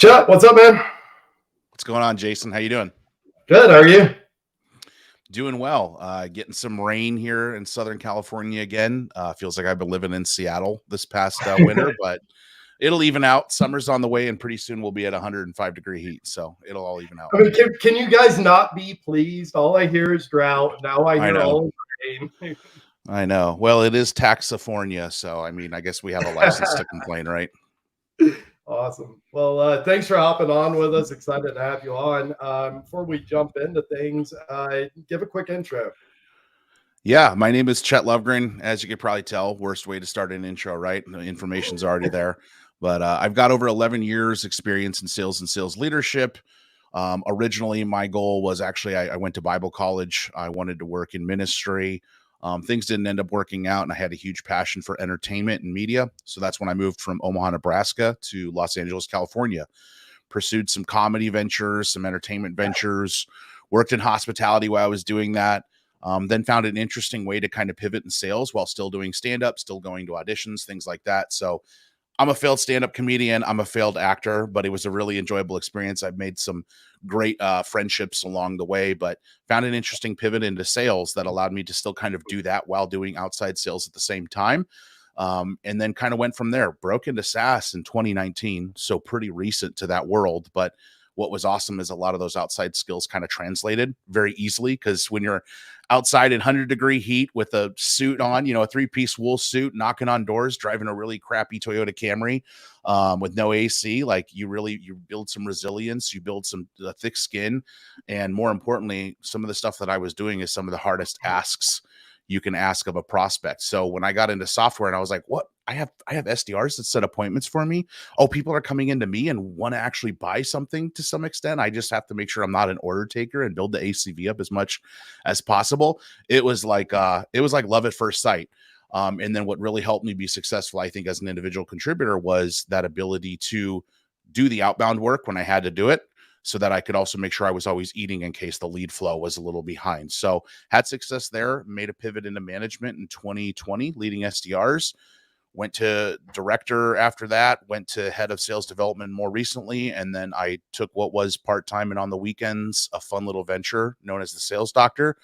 Chet, what's up, man? What's going on, Jason? How you doing? Good. How are you? Doing well. Getting some rain here in Southern California again. Feels like I've been living in Seattle this past winter, but it'll even out. Summer's on the way, and pretty soon we'll be at 105-degree heat, so it'll all even out. I mean, can you guys not be pleased? All I hear is drought. Now I hear all rain. I know. Well, it is Taxifornia, so I mean, I guess we have a license to complain, right? Awesome. Well, thanks for hopping on with us. Excited to have you on. Before we jump into things, give a quick intro. Yeah, my name is Chet Lovegren. As you could probably tell, worst way to start an intro, right? The information's already there. But I've got over 11 years experience in sales and sales leadership. Originally, my goal was actually I went to Bible college. I wanted to work in ministry. Things didn't end up working out, and I had a huge passion for entertainment and media. So that's when I moved from Omaha, Nebraska to Los Angeles, California. Pursued some comedy ventures, some entertainment ventures, worked in hospitality while I was doing that. Then found an interesting way to kind of pivot in sales while still doing stand-up, still going to auditions, things like that. So I'm a failed stand-up comedian. I'm a failed actor, but it was a really enjoyable experience. I've made some great friendships along the way, but found an interesting pivot into sales that allowed me to still kind of do that while doing outside sales at the same time. And then kind of went from there, broke into SaaS in 2019. So pretty recent to that world. But what was awesome is a lot of those outside skills kind of translated very easily, because when you're outside in 100-degree heat with a suit on, a 3-piece wool suit, knocking on doors, driving a really crappy Toyota Camry with no AC, like you build some resilience, you build some thick skin. And more importantly, some of the stuff that I was doing is some of the hardest asks you can ask of a prospect. So when I got into software and I was like, what? I have SDRs that set appointments for me. Oh, people are coming into me and want to actually buy something to some extent. I just have to make sure I'm not an order taker and build the ACV up as much as possible. It was like love at first sight. And then what really helped me be successful, I think, as an individual contributor was that ability to do the outbound work when I had to do it, so that I could also make sure I was always eating in case the lead flow was a little behind. So had success there, made a pivot into management in 2020, leading SDRs, went to director after that, went to head of sales development more recently. And then I took what was part-time and on the weekends, a fun little venture known as the Sales Doctor,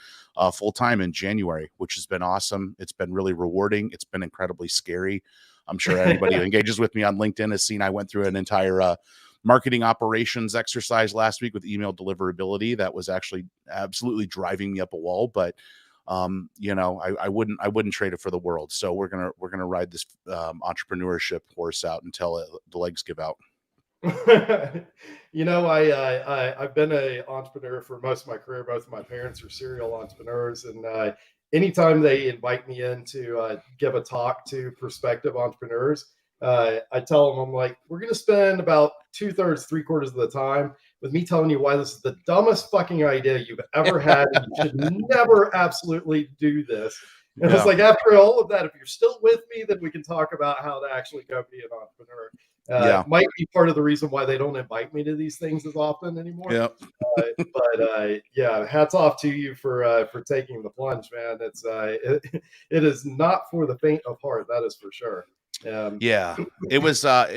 full-time in January, which has been awesome. It's been really rewarding. It's been incredibly scary. I'm sure anybody who engages with me on LinkedIn has seen I went through an entire marketing operations exercise last week with email deliverability that was actually absolutely driving me up a wall. But I wouldn't trade it for the world. So we're gonna ride this entrepreneurship horse out until the legs give out. I've been an entrepreneur for most of my career. Both of my parents are serial entrepreneurs, and anytime they invite me in to give a talk to prospective entrepreneurs, I tell them, I'm like, we're going to spend about 2/3, 3/4 of the time with me telling you why this is the dumbest fucking idea you've ever had. And you should never absolutely do this. And it's like, after all of that, if you're still with me, then we can talk about how to actually go be an entrepreneur. Might be part of the reason why they don't invite me to these things as often anymore. But hats off to you for taking the plunge, man. It's it is not for the faint of heart. That is for sure. It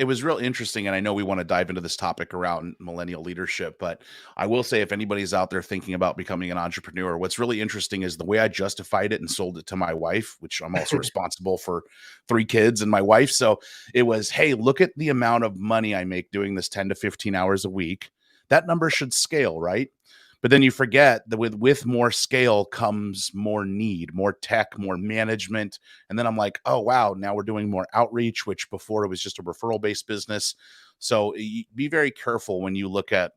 was real interesting. And I know we want to dive into this topic around millennial leadership, but I will say, if anybody's out there thinking about becoming an entrepreneur, what's really interesting is the way I justified it and sold it to my wife, which I'm also responsible for 3 kids and my wife. So it was, hey, look at the amount of money I make doing this 10 to 15 hours a week. That number should scale, right? But then you forget that with more scale comes more need, more tech, more management. And then I'm like, oh, wow, now we're doing more outreach, which before it was just a referral-based business. So be very careful when you look at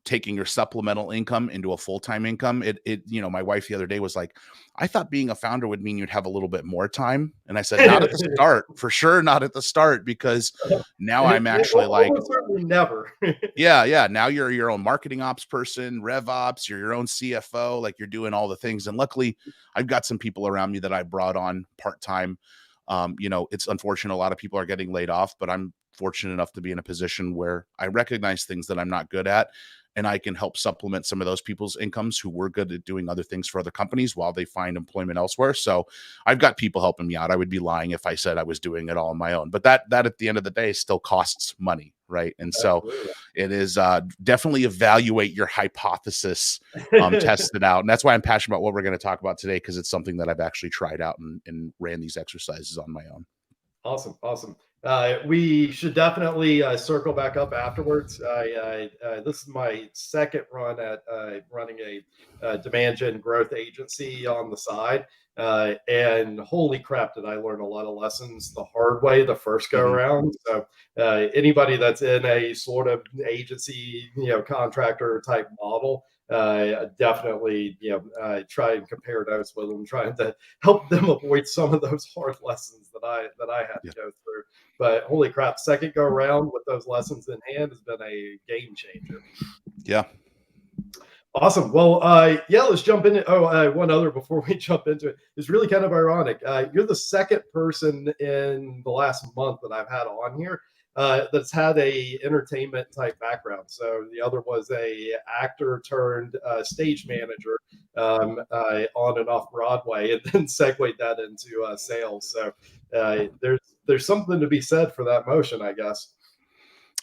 taking your supplemental income into a full-time income. My wife the other day was like, I thought being a founder would mean you'd have a little bit more time. And I said, not at the start, for sure. Not at the start, because now I'm actually like, certainly never. Yeah. Now you're your own marketing ops person, rev ops, you're your own CFO, like you're doing all the things. And luckily I've got some people around me that I brought on part-time. It's unfortunate. A lot of people are getting laid off, but I'm fortunate enough to be in a position where I recognize things that I'm not good at, and I can help supplement some of those people's incomes who were good at doing other things for other companies while they find employment elsewhere. So I've got people helping me out. I would be lying if I said I was doing it all on my own, but that at the end of the day still costs money, right? And so Absolutely. it is definitely evaluate your hypothesis, test it out. And that's why I'm passionate about what we're going to talk about today, because it's something that I've actually tried out and ran these exercises on my own. Awesome, awesome. We should definitely circle back up afterwards. This is my second run at running a demand gen growth agency on the side, and holy crap, did I learn a lot of lessons the hard way the first go Mhm. around. So anybody that's in a sort of agency, contractor type model, definitely, try and compare notes with them, trying to help them avoid some of those hard lessons that I had Yeah. to go through. But holy crap, second go around with those lessons in hand has been a game changer. Yeah. Awesome. Well, yeah, let's jump into. One other before we jump into it. It's really kind of ironic. You're the second person in the last month that I've had on here that's had a entertainment type background. So the other was a actor turned stage manager on and off Broadway, and then segued that into sales. So there's something to be said for that motion, I guess.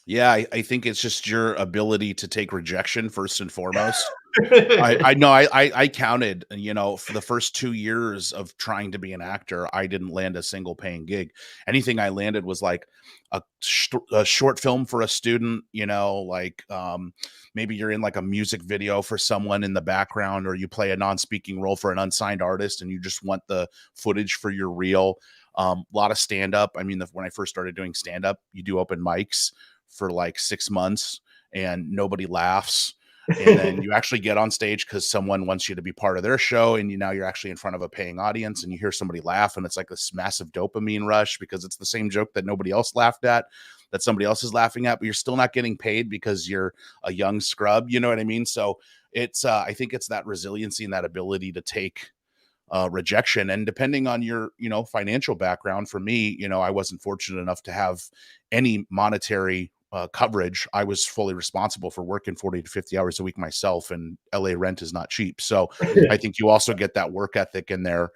Yeah. I think it's just your ability to take rejection first and foremost. I know I counted, for the first 2 years of trying to be an actor, I didn't land a single paying gig. Anything I landed was like a short film for a student, maybe you're in like a music video for someone in the background, or you play a non-speaking role for an unsigned artist and you just want the footage for your reel. A lot of stand up. I mean, when I first started doing stand up, you do open mics for like 6 months and nobody laughs, and then you actually get on stage because someone wants you to be part of their show, and now you're actually in front of a paying audience and you hear somebody laugh, and it's like this massive dopamine rush because it's the same joke that nobody else laughed at, that somebody else is laughing at, but you're still not getting paid because you're a young scrub. You know what I mean? So it's I think it's that resiliency and that ability to take rejection. And depending on your financial background, for me, I wasn't fortunate enough to have any monetary coverage. I was fully responsible for working 40 to 50 hours a week myself, and LA rent is not cheap. So I think you also get that work ethic in there.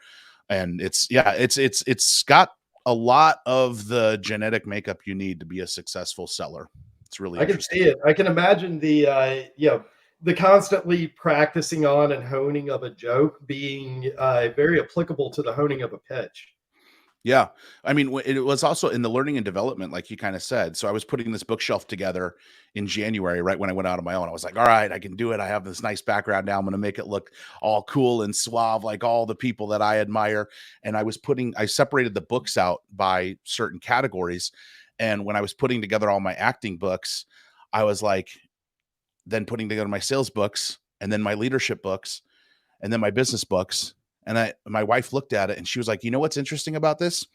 And it's got a lot of the genetic makeup you need to be a successful seller. It's really I can see interesting. it. I can imagine the constantly practicing on and honing of a joke being very applicable to the honing of a pitch. Yeah. I mean, it was also in the learning and development, like you kind of said. So I was putting this bookshelf together in January, right when I went out on my own. I was like, all right, I can do it. I have this nice background now. I'm going to make it look all cool and suave, like all the people that I admire. And I separated the books out by certain categories. And when I was putting together all my acting books, I was like, then putting together my sales books, and then my leadership books, and then my business books. And my wife looked at it and she was like, you know what's interesting about this?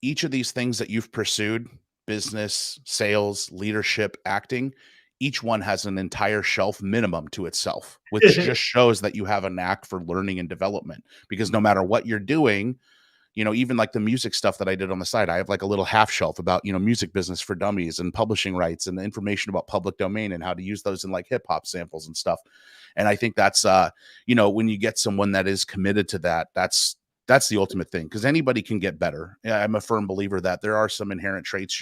Each of these things that you've pursued, business, sales, leadership, acting, each one has an entire shelf minimum to itself, which just shows that you have a knack for learning and development. Because no matter what you're doing, even like the music stuff that I did on the side, I have like a little half shelf about, music business for dummies and publishing rights and the information about public domain and how to use those in like hip hop samples and stuff. And I think that's, when you get someone that is committed to that, that's the ultimate thing, because anybody can get better. I'm a firm believer that there are some inherent traits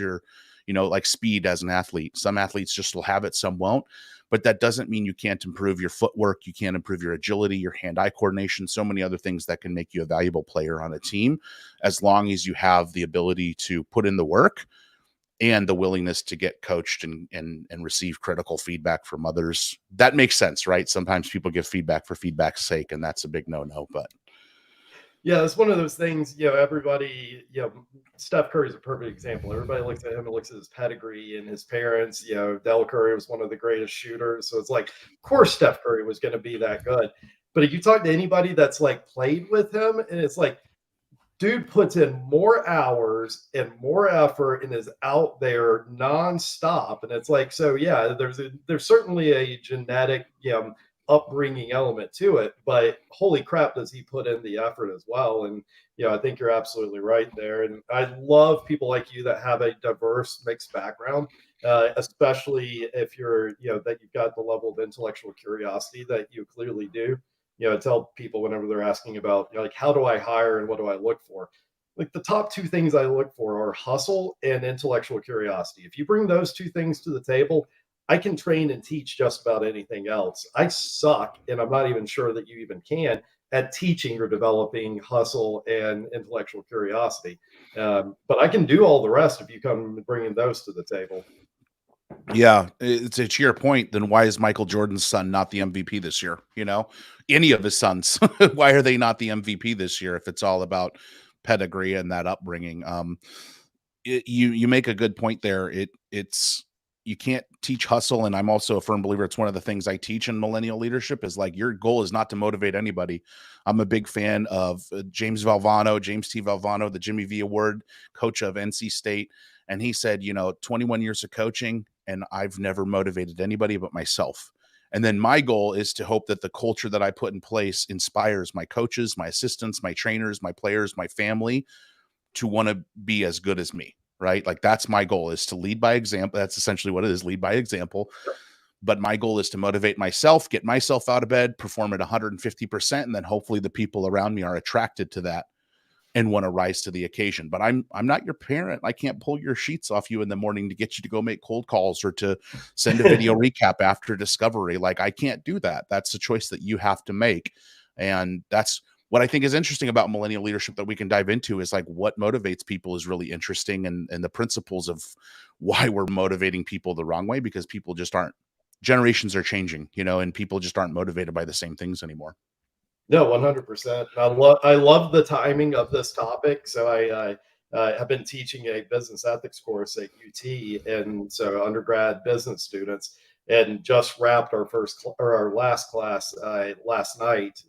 like speed as an athlete. Some athletes just will have it, some won't. But that doesn't mean you can't improve your footwork. You can't improve your agility, your hand-eye coordination, so many other things that can make you a valuable player on a team, as long as you have the ability to put in the work and the willingness to get coached and receive critical feedback from others. That makes sense, right? Sometimes people give feedback for feedback's sake, and that's a big no-no. But Yeah, it's one of those things, everybody, Steph Curry is a perfect example. Everybody looks at him and looks at his pedigree and his parents. Del Curry was one of the greatest shooters. So it's like, of course, Steph Curry was going to be that good. But if you talk to anybody that's like played with him, and it's like, dude puts in more hours and more effort and is out there nonstop. And it's like, so yeah, there's certainly a genetic, upbringing element to it, but holy crap, does he put in the effort as well? And I think you're absolutely right there. And I love people like you that have a diverse mixed background, especially if you're, that you've got the level of intellectual curiosity that you clearly do. I tell people whenever they're asking about, like, how do I hire and what do I look for? like the top two things I look for are hustle and intellectual curiosity. If you bring those two things to the table, I can train and teach just about anything else. I suck, and I'm not even sure that you even can, at teaching or developing hustle and intellectual curiosity. But I can do all the rest if you come bringing those to the table. Yeah, it's to your point. Then why is Michael Jordan's son not the MVP this year? You know, any of his sons, why are they not the MVP this year if it's all about pedigree and that upbringing? You make a good point there. It's you can't teach hustle, and I'm also a firm believer. It's one of the things I teach in millennial leadership is like your goal is not to motivate anybody. I'm a big fan of James T. Valvano, the Jimmy V Award coach of NC State, and he said, 21 years of coaching, and I've never motivated anybody but myself. And then my goal is to hope that the culture that I put in place inspires my coaches, my assistants, my trainers, my players, my family to want to be as good as me, right? Like that's my goal, is to lead by example. That's essentially what it is, lead by example. But my goal is to motivate myself, get myself out of bed, perform at 150%, and then hopefully the people around me are attracted to that and want to rise to the occasion. But I'm not your parent. I can't pull your sheets off you in the morning to get you to go make cold calls or to send a video recap after discovery. Like I can't do that. That's a choice that you have to make. And that's what I think is interesting about millennial leadership that we can dive into, is like what motivates people is really interesting, and the principles of why we're motivating people the wrong way, because people just aren't, generations are changing, and people just aren't motivated by the same things anymore. No, 100%. I love the timing of this topic. So I have been teaching a business ethics course at UT, and so undergrad business students, and just wrapped our or our last class last night.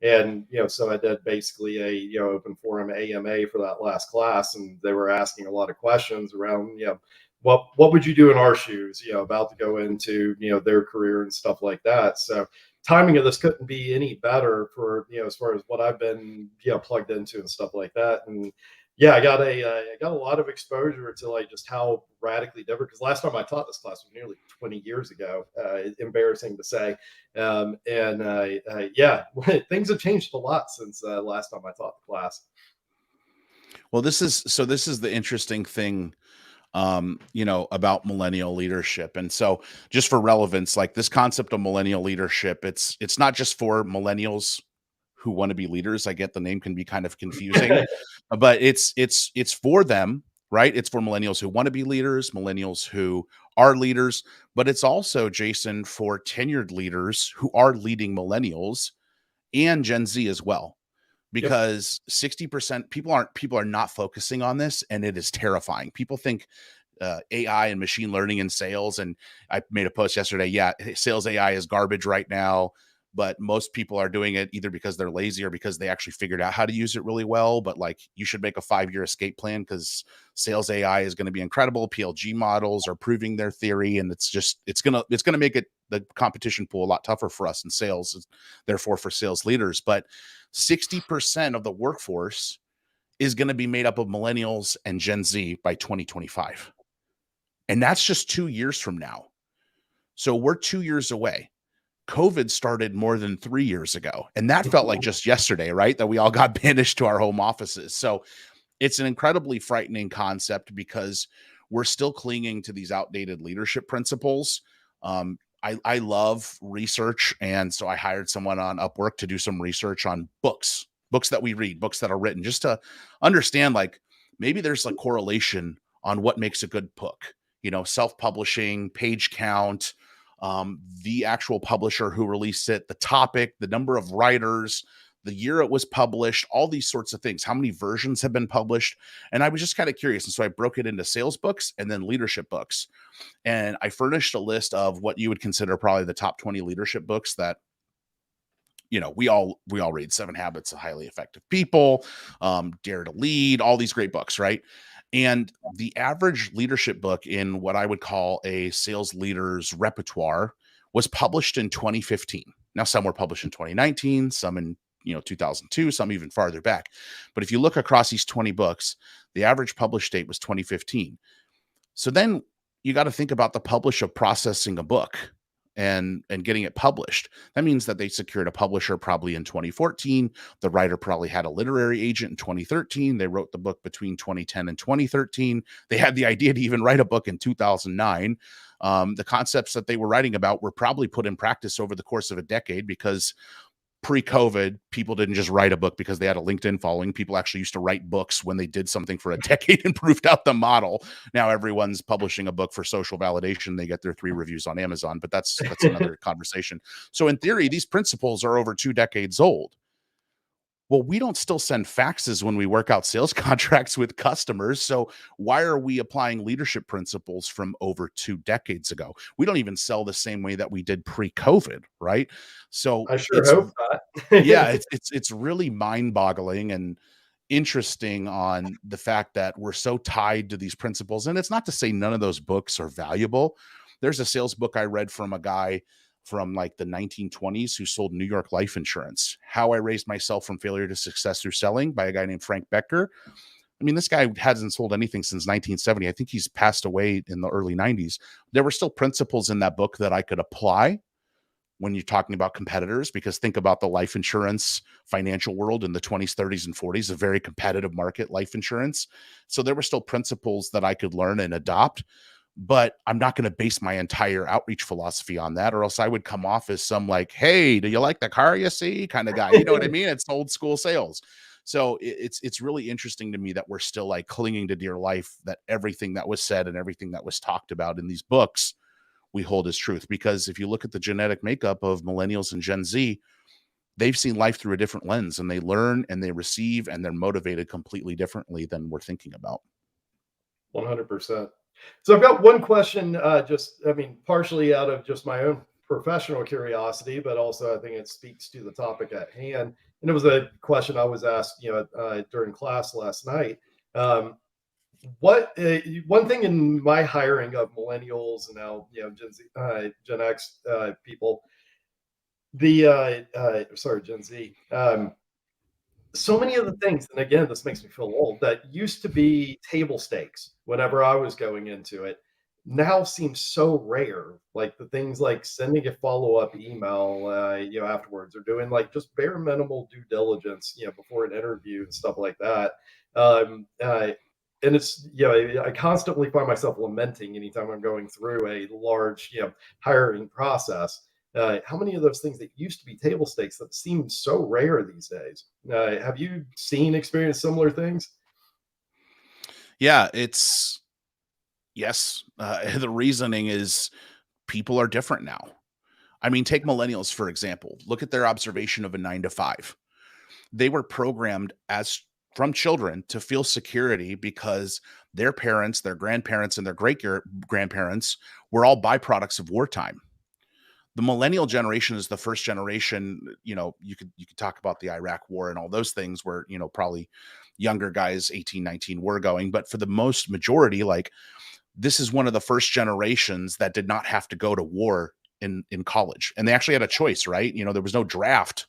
And so I did basically a open forum AMA for that last class, and they were asking a lot of questions around what would you do in our shoes, about to go into their career and stuff like that. So timing of this couldn't be any better for as far as what I've been plugged into and stuff like that. And yeah, I got a lot of exposure to like just how radically different, because last time I taught this class was nearly 20 years ago. Embarrassing to say. And yeah, things have changed a lot since last time I taught the class. Well, this is the interesting thing, about millennial leadership. And so just for relevance, like this concept of millennial leadership, it's not just for millennials who want to be leaders. I get the name can be kind of confusing, but it's for them, right? It's for millennials who want to be leaders, millennials who are leaders, but it's also, Jason, for tenured leaders who are leading millennials and Gen Z as well, Yep. because 60% people are not focusing on this, and it is terrifying. People think AI and machine learning in sales, and I made a post yesterday. Yeah, sales AI is garbage right now, but most people are doing it either because they're lazy or because they actually figured out how to use it really well. But like, you should make a 5-year escape plan, because sales AI is going to be incredible. PLG models are proving their theory, and it's gonna make it, the competition pool, a lot tougher for us in sales, therefore for sales leaders. But 60% of the workforce is going to be made up of millennials and Gen Z by 2025. And that's just 2 years from now. So we're 2 years away. COVID started more than 3 years ago. And that felt like just yesterday, right? That we all got banished to our home offices. So it's an incredibly frightening concept, because we're still clinging to these outdated leadership principles. I love research. And so I hired someone on Upwork to do some research on books that we read, books that are written, just to understand, like, maybe there's a correlation on what makes a good book, self-publishing, page count, the actual publisher who released it, the topic, the number of writers, the year it was published, all these sorts of things, how many versions have been published. And I was just kind of curious. And so I broke it into sales books and then leadership books. And I furnished a list of what you would consider probably the top 20 leadership books that, we all read. 7 Habits of Highly Effective People, Dare to Lead, all these great books, right? And the average leadership book in what I would call a sales leader's repertoire was published in 2015. Now, some were published in 2019, some in 2002, some even farther back. But if you look across these 20 books, the average published date was 2015. So then you got to think about the publish of processing a book. and getting it published. That means that they secured a publisher probably in 2014. The writer probably had a literary agent in 2013. They wrote the book between 2010 and 2013. They had the idea to even write a book in 2009. The concepts that they were writing about were probably put in practice over the course of a decade, because pre-COVID, people didn't just write a book because they had a LinkedIn following. People actually used to write books when they did something for a decade and proved out the model. Now everyone's publishing a book for social validation. They get their 3 reviews on Amazon, but that's another conversation. So in theory, these principles are over 2 decades old. Well, we don't still send faxes when we work out sales contracts with customers. So why are we applying leadership principles from over 2 decades ago? We don't even sell the same way that we did pre-COVID, right? So I sure hope yeah, not. it's really mind-boggling and interesting on the fact that we're so tied to these principles. And it's not to say none of those books are valuable. There's a sales book I read from a guy from like the 1920s who sold New York life insurance. How I Raised Myself from Failure to Success Through Selling, by a guy named Frank Becker. I mean, this guy hasn't sold anything since 1970. I think he's passed away in the early 90s. There were still principles in that book that I could apply when you're talking about competitors, because think about the life insurance financial world in the 20s, 30s, and 40s, a very competitive market, life insurance. So there were still principles that I could learn and adopt, but I'm not going to base my entire outreach philosophy on that, or else I would come off as some like, hey, do you like the car you see kind of guy? You know what I mean? It's old school sales. So it's really interesting to me that we're still like clinging to dear life, that everything that was said and everything that was talked about in these books we hold as truth. Because if you look at the genetic makeup of millennials and Gen Z, they've seen life through a different lens, and they learn and they receive and they're motivated completely differently than we're thinking about. 100%. So I've got one question, partially out of just my own professional curiosity, but also I think it speaks to the topic at hand. And it was a question I was asked, during class last night. What one thing in my hiring of millennials and now Gen Z, Gen X people, Gen Z. So many of the things, and again, this makes me feel old, that used to be table stakes whenever I was going into it, now seems so rare. Like the things like sending a follow-up email, afterwards, or doing like just bare minimal due diligence, before an interview and stuff like that. And it's, I constantly find myself lamenting anytime I'm going through a large, hiring process. How many of those things that used to be table stakes that seem so rare these days? Have you experienced similar things? Yeah, yes. The reasoning is people are different now. I mean, take millennials, for example. Look at their observation of a 9 to 5. They were programmed as from children to feel security because their parents, their grandparents, and their great grandparents were all byproducts of wartime. The millennial generation is the first generation. You could talk about the Iraq war and all those things where, probably younger guys, 18, 19 were going, but for the most majority, like, this is one of the first generations that did not have to go to war in college. And they actually had a choice, right? There was no draft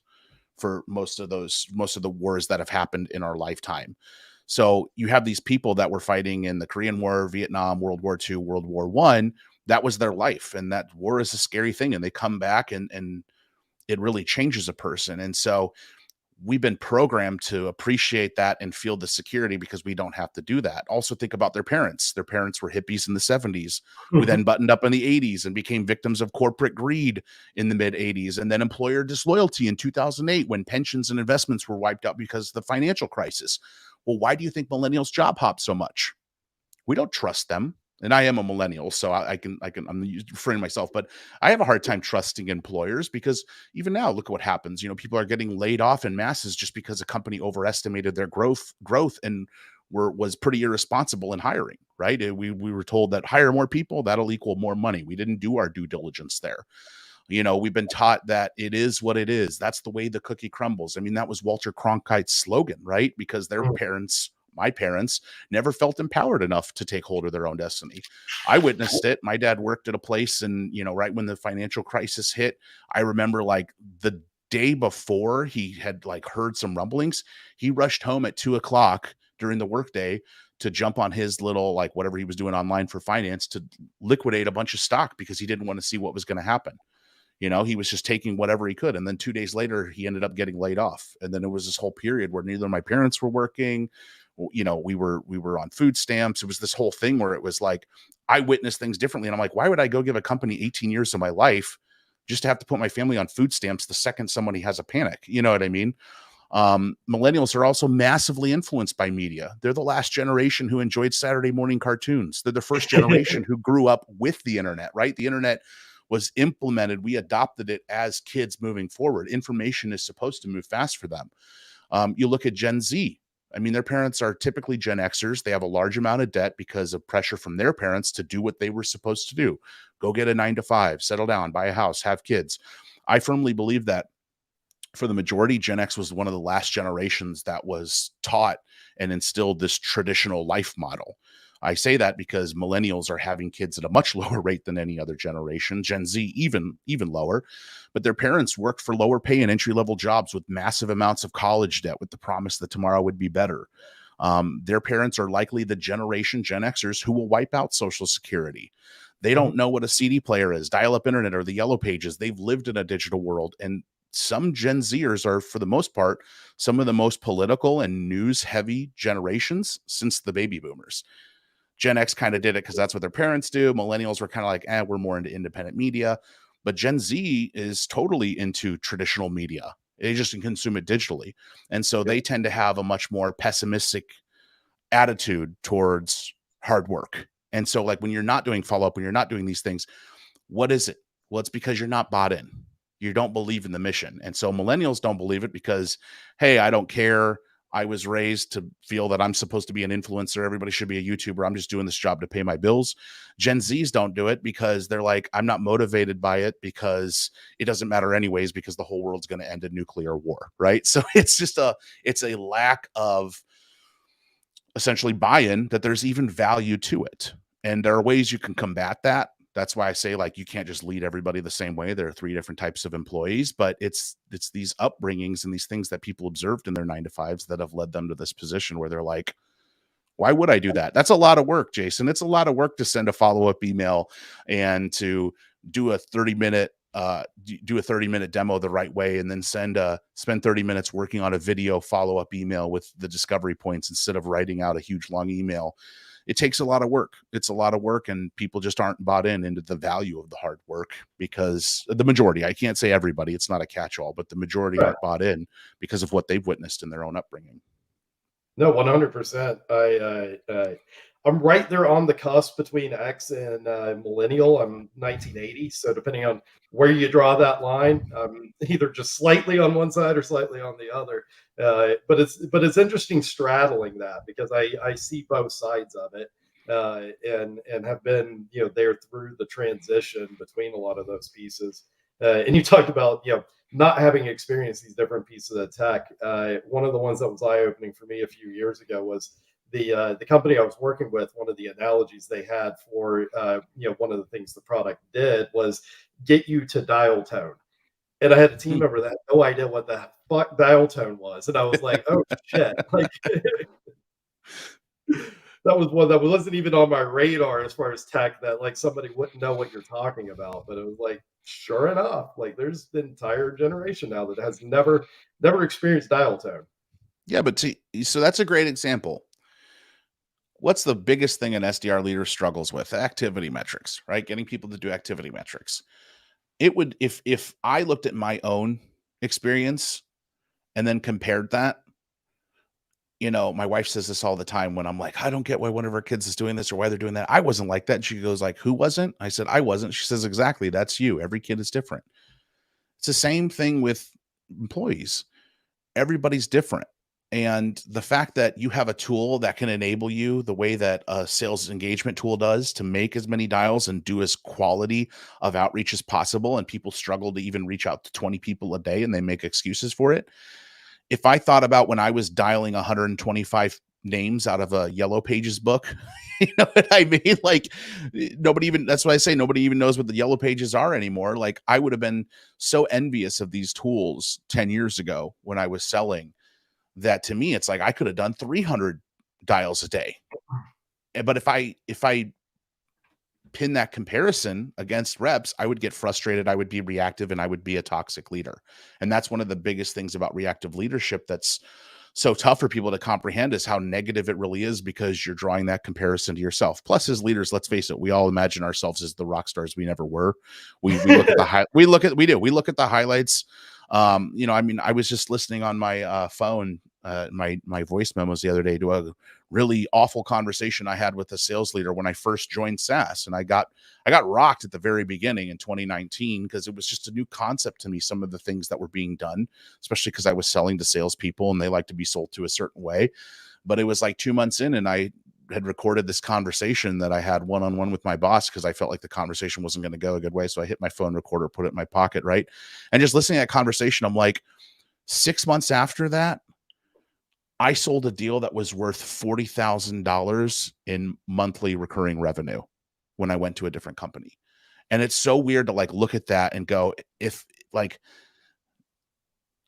for most of the wars that have happened in our lifetime. So you have these people that were fighting in the Korean War, Vietnam, World War II, World War I. That was their life. And that war is a scary thing. And they come back and it really changes a person. And so we've been programmed to appreciate that and feel the security because we don't have to do that. Also think about their parents. Their parents were hippies in the 70s, who then buttoned up in the 80s and became victims of corporate greed in the mid 80s, and then employer disloyalty in 2008 when pensions and investments were wiped out because of the financial crisis. Well, why do you think millennials job hop so much? We don't trust them. And I am a millennial, so I'm referring to myself, but I have a hard time trusting employers because even now, look at what happens. People are getting laid off in masses just because a company overestimated their growth and was pretty irresponsible in hiring, right? We were told that hire more people, that'll equal more money. We didn't do our due diligence there. We've been taught that it is what it is. That's the way the cookie crumbles. I mean, that was Walter Cronkite's slogan, right? Because their parents, my parents, never felt empowered enough to take hold of their own destiny. I witnessed it. My dad worked at a place and, right when the financial crisis hit, I remember like the day before he had like heard some rumblings, he rushed home at 2:00 during the workday to jump on his little, like whatever he was doing online for finance to liquidate a bunch of stock because he didn't want to see what was going to happen. He was just taking whatever he could. And then 2 days later, he ended up getting laid off. And then it was this whole period where neither of my parents were working. We were on food stamps. It was this whole thing where it was like, I witnessed things differently. And I'm like, why would I go give a company 18 years of my life just to have to put my family on food stamps the second somebody has a panic? You know what I mean? Millennials are also massively influenced by media. They're the last generation who enjoyed Saturday morning cartoons. They're the first generation who grew up with the internet, right? The internet was implemented. We adopted it as kids moving forward. Information is supposed to move fast for them. You look at Gen Z. I mean, their parents are typically Gen Xers. They have a large amount of debt because of pressure from their parents to do what they were supposed to do. Go get a 9-to-5, settle down, buy a house, have kids. I firmly believe that for the majority, Gen X was one of the last generations that was taught and instilled this traditional life model. I say that because millennials are having kids at a much lower rate than any other generation. Gen Z even lower, but their parents worked for lower pay and entry-level jobs with massive amounts of college debt with the promise that tomorrow would be better. Their parents are likely the generation Gen Xers who will wipe out Social Security. They don't know what a CD player is, dial-up internet, or the yellow pages. They've lived in a digital world, and some Gen Zers are, for the most part, some of the most political and news-heavy generations since the baby boomers. Gen X kind of did it because that's what their parents do. Millennials were kind of like, we're more into independent media. But Gen Z is totally into traditional media. They just consume it digitally. And so they tend to have a much more pessimistic attitude towards hard work. And so, like, when you're not doing follow-up, when you're not doing these things, what is it? Well, it's because you're not bought in. You don't believe in the mission. And so millennials don't believe it because, hey, I don't care. I was raised to feel that I'm supposed to be an influencer. Everybody should be a YouTuber. I'm just doing this job to pay my bills. Gen Zs don't do it because they're like, I'm not motivated by it because it doesn't matter anyways, because the whole world's going to end in nuclear war, right? So it's a lack of essentially buy-in that there's even value to it. And there are ways you can combat that. That's why I say, like, you can't just lead everybody the same way. There are 3 different types of employees, but it's these upbringings and these things that people observed in their 9-to-5s that have led them to this position where they're like, why would I do that? That's a lot of work, Jason. It's a lot of work to send a follow-up email and to do a 30-minute demo the right way, and then spend 30 minutes working on a video follow-up email with the discovery points instead of writing out a huge long email. It takes a lot of work. It's a lot of work, and people just aren't bought into the value of the hard work, because the majority, I can't say everybody, it's not a catch-all, but the majority aren't bought in because of what they've witnessed in their own upbringing. No, 100%. I'm right there on the cusp between X and Millennial. I'm 1980, so depending on where you draw that line, I'm either just slightly on one side or slightly on the other. But it's interesting straddling that, because I see both sides of it, and have been there through the transition between a lot of those pieces. And you talked about not having experienced these different pieces of tech. One of the ones that was eye-opening for me a few years ago was the company I was working with. One of the analogies they had for one of the things the product did was get you to dial tone. And I had a team member that had no idea what the fuck dial tone was, and I was like, oh shit, like that was one that wasn't even on my radar as far as tech, that like somebody wouldn't know what you're talking about. But it was like, sure enough, like there's an entire generation now that has never experienced dial tone. Yeah, but so that's a great example. What's the biggest thing an SDR leader struggles with? Activity metrics, right? Getting people to do activity metrics. It would, if I looked at my own experience and then compared that, my wife says this all the time when I'm like, I don't get why one of our kids is doing this or why they're doing that. I wasn't like that. And she goes like, who wasn't? I said, I wasn't. She says, exactly. That's you. Every kid is different. It's the same thing with employees. Everybody's different. And the fact that you have a tool that can enable you the way that a sales engagement tool does to make as many dials and do as quality of outreach as possible, and people struggle to even reach out to 20 people a day and they make excuses for it. If I thought about when I was dialing 125 names out of a Yellow Pages book, you know what I mean? Like that's why I say nobody even knows what the Yellow Pages are anymore. Like I would have been so envious of these tools 10 years ago when I was selling, that to me, it's like I could have done 300 dials a day. But if I pin that comparison against reps, I would get frustrated, I would be reactive, and I would be a toxic leader. And that's one of the biggest things about reactive leadership that's so tough for people to comprehend, is how negative it really is, because you're drawing that comparison to yourself. Plus, as leaders, let's face it, we all imagine ourselves as the rock stars we never were. We look at the we look at the highlights. I mean, I was just listening on my phone, my voice memos the other day, to a really awful conversation I had with a sales leader when I first joined SaaS. And I got rocked at the very beginning in 2019, because it was just a new concept to me, some of the things that were being done, especially because I was selling to salespeople and they like to be sold to a certain way. But it was like 2 months in, and I had recorded this conversation that I had one-on-one with my boss, because I felt like the conversation wasn't going to go a good way. So I hit my phone recorder, put it in my pocket, right? And just listening to that conversation, I'm like, 6 months after that, I sold a deal that was worth $40,000 in monthly recurring revenue when I went to a different company. And it's so weird to like look at that and go, if like,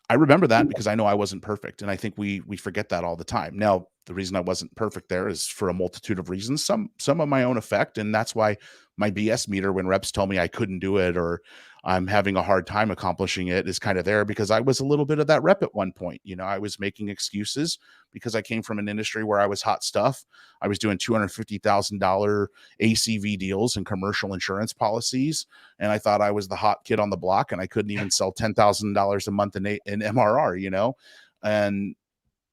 I remember that because I know I wasn't perfect. And I think we forget that all the time. Now, the reason I wasn't perfect there is for a multitude of reasons, some of my own effect. And that's why my BS meter, when reps tell me I couldn't do it or I'm having a hard time accomplishing it, is kind of there, because I was a little bit of that rep at one point. You know, I was making excuses because I came from an industry where I was hot stuff. I was doing $250,000 ACV deals and commercial insurance policies. And I thought I was the hot kid on the block, and I couldn't even sell $10,000 a month in MRR, you know? And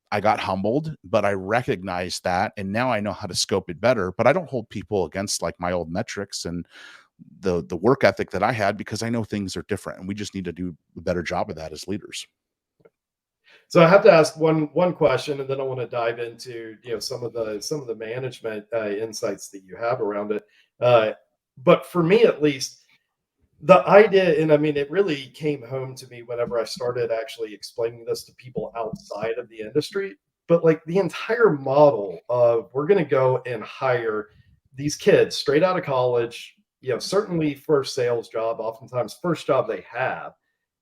I got humbled, but I recognized that. And now I know how to scope it better, but I don't hold people against like my old metrics and the work ethic that I had, because I know things are different, and we just need to do a better job of that as leaders. So I have to ask one question, and then I want to dive into some of the management insights that you have around it. But for me, at least, the idea, and I mean, it really came home to me whenever I started actually explaining this to people outside of the industry. But like the entire model of, we're going to go and hire these kids straight out of college, certainly first sales job, oftentimes first job they have,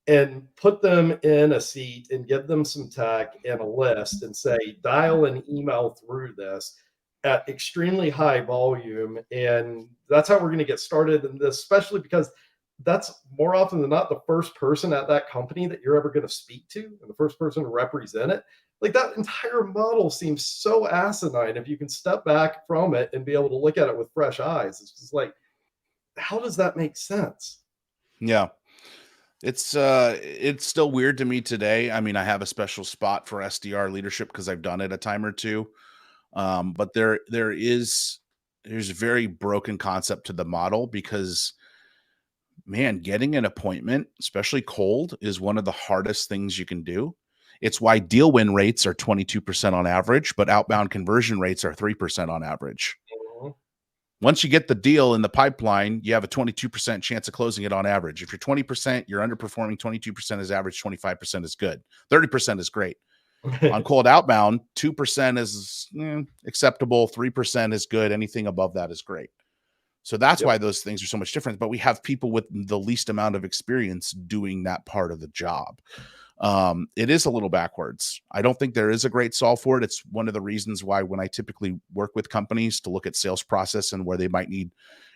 and put them in a seat and give them some tech and a list and say, dial and email through this at extremely high volume. And that's how we're going to get started in this, especially because that's more often than not the first person at that company that you're ever going to speak to, and the first person to represent it. Like, that entire model seems so asinine if you can step back from it and be able to look at it with fresh eyes. It's just like, how does that make sense? Yeah. It's still weird to me today. I mean, I have a special spot for SDR leadership because I've done it a time or two. But there's a very broken concept to the model, because man, getting an appointment, especially cold, is one of the hardest things you can do. It's why deal win rates are 22% on average, but outbound conversion rates are 3% on average. Mhm. Once you get the deal in the pipeline, you have a 22% chance of closing it on average. If you're 20%, you're underperforming. 22% is average, 25% is good. 30% is great. On cold outbound, 2% is acceptable, 3% is good. Anything above that is great. So that's why those things are so much different. But we have people with the least amount of experience doing that part of the job. It is a little backwards. I don't think there is a great solve for it. It's one of the reasons why, when I typically work with companies to look at sales process and where they might need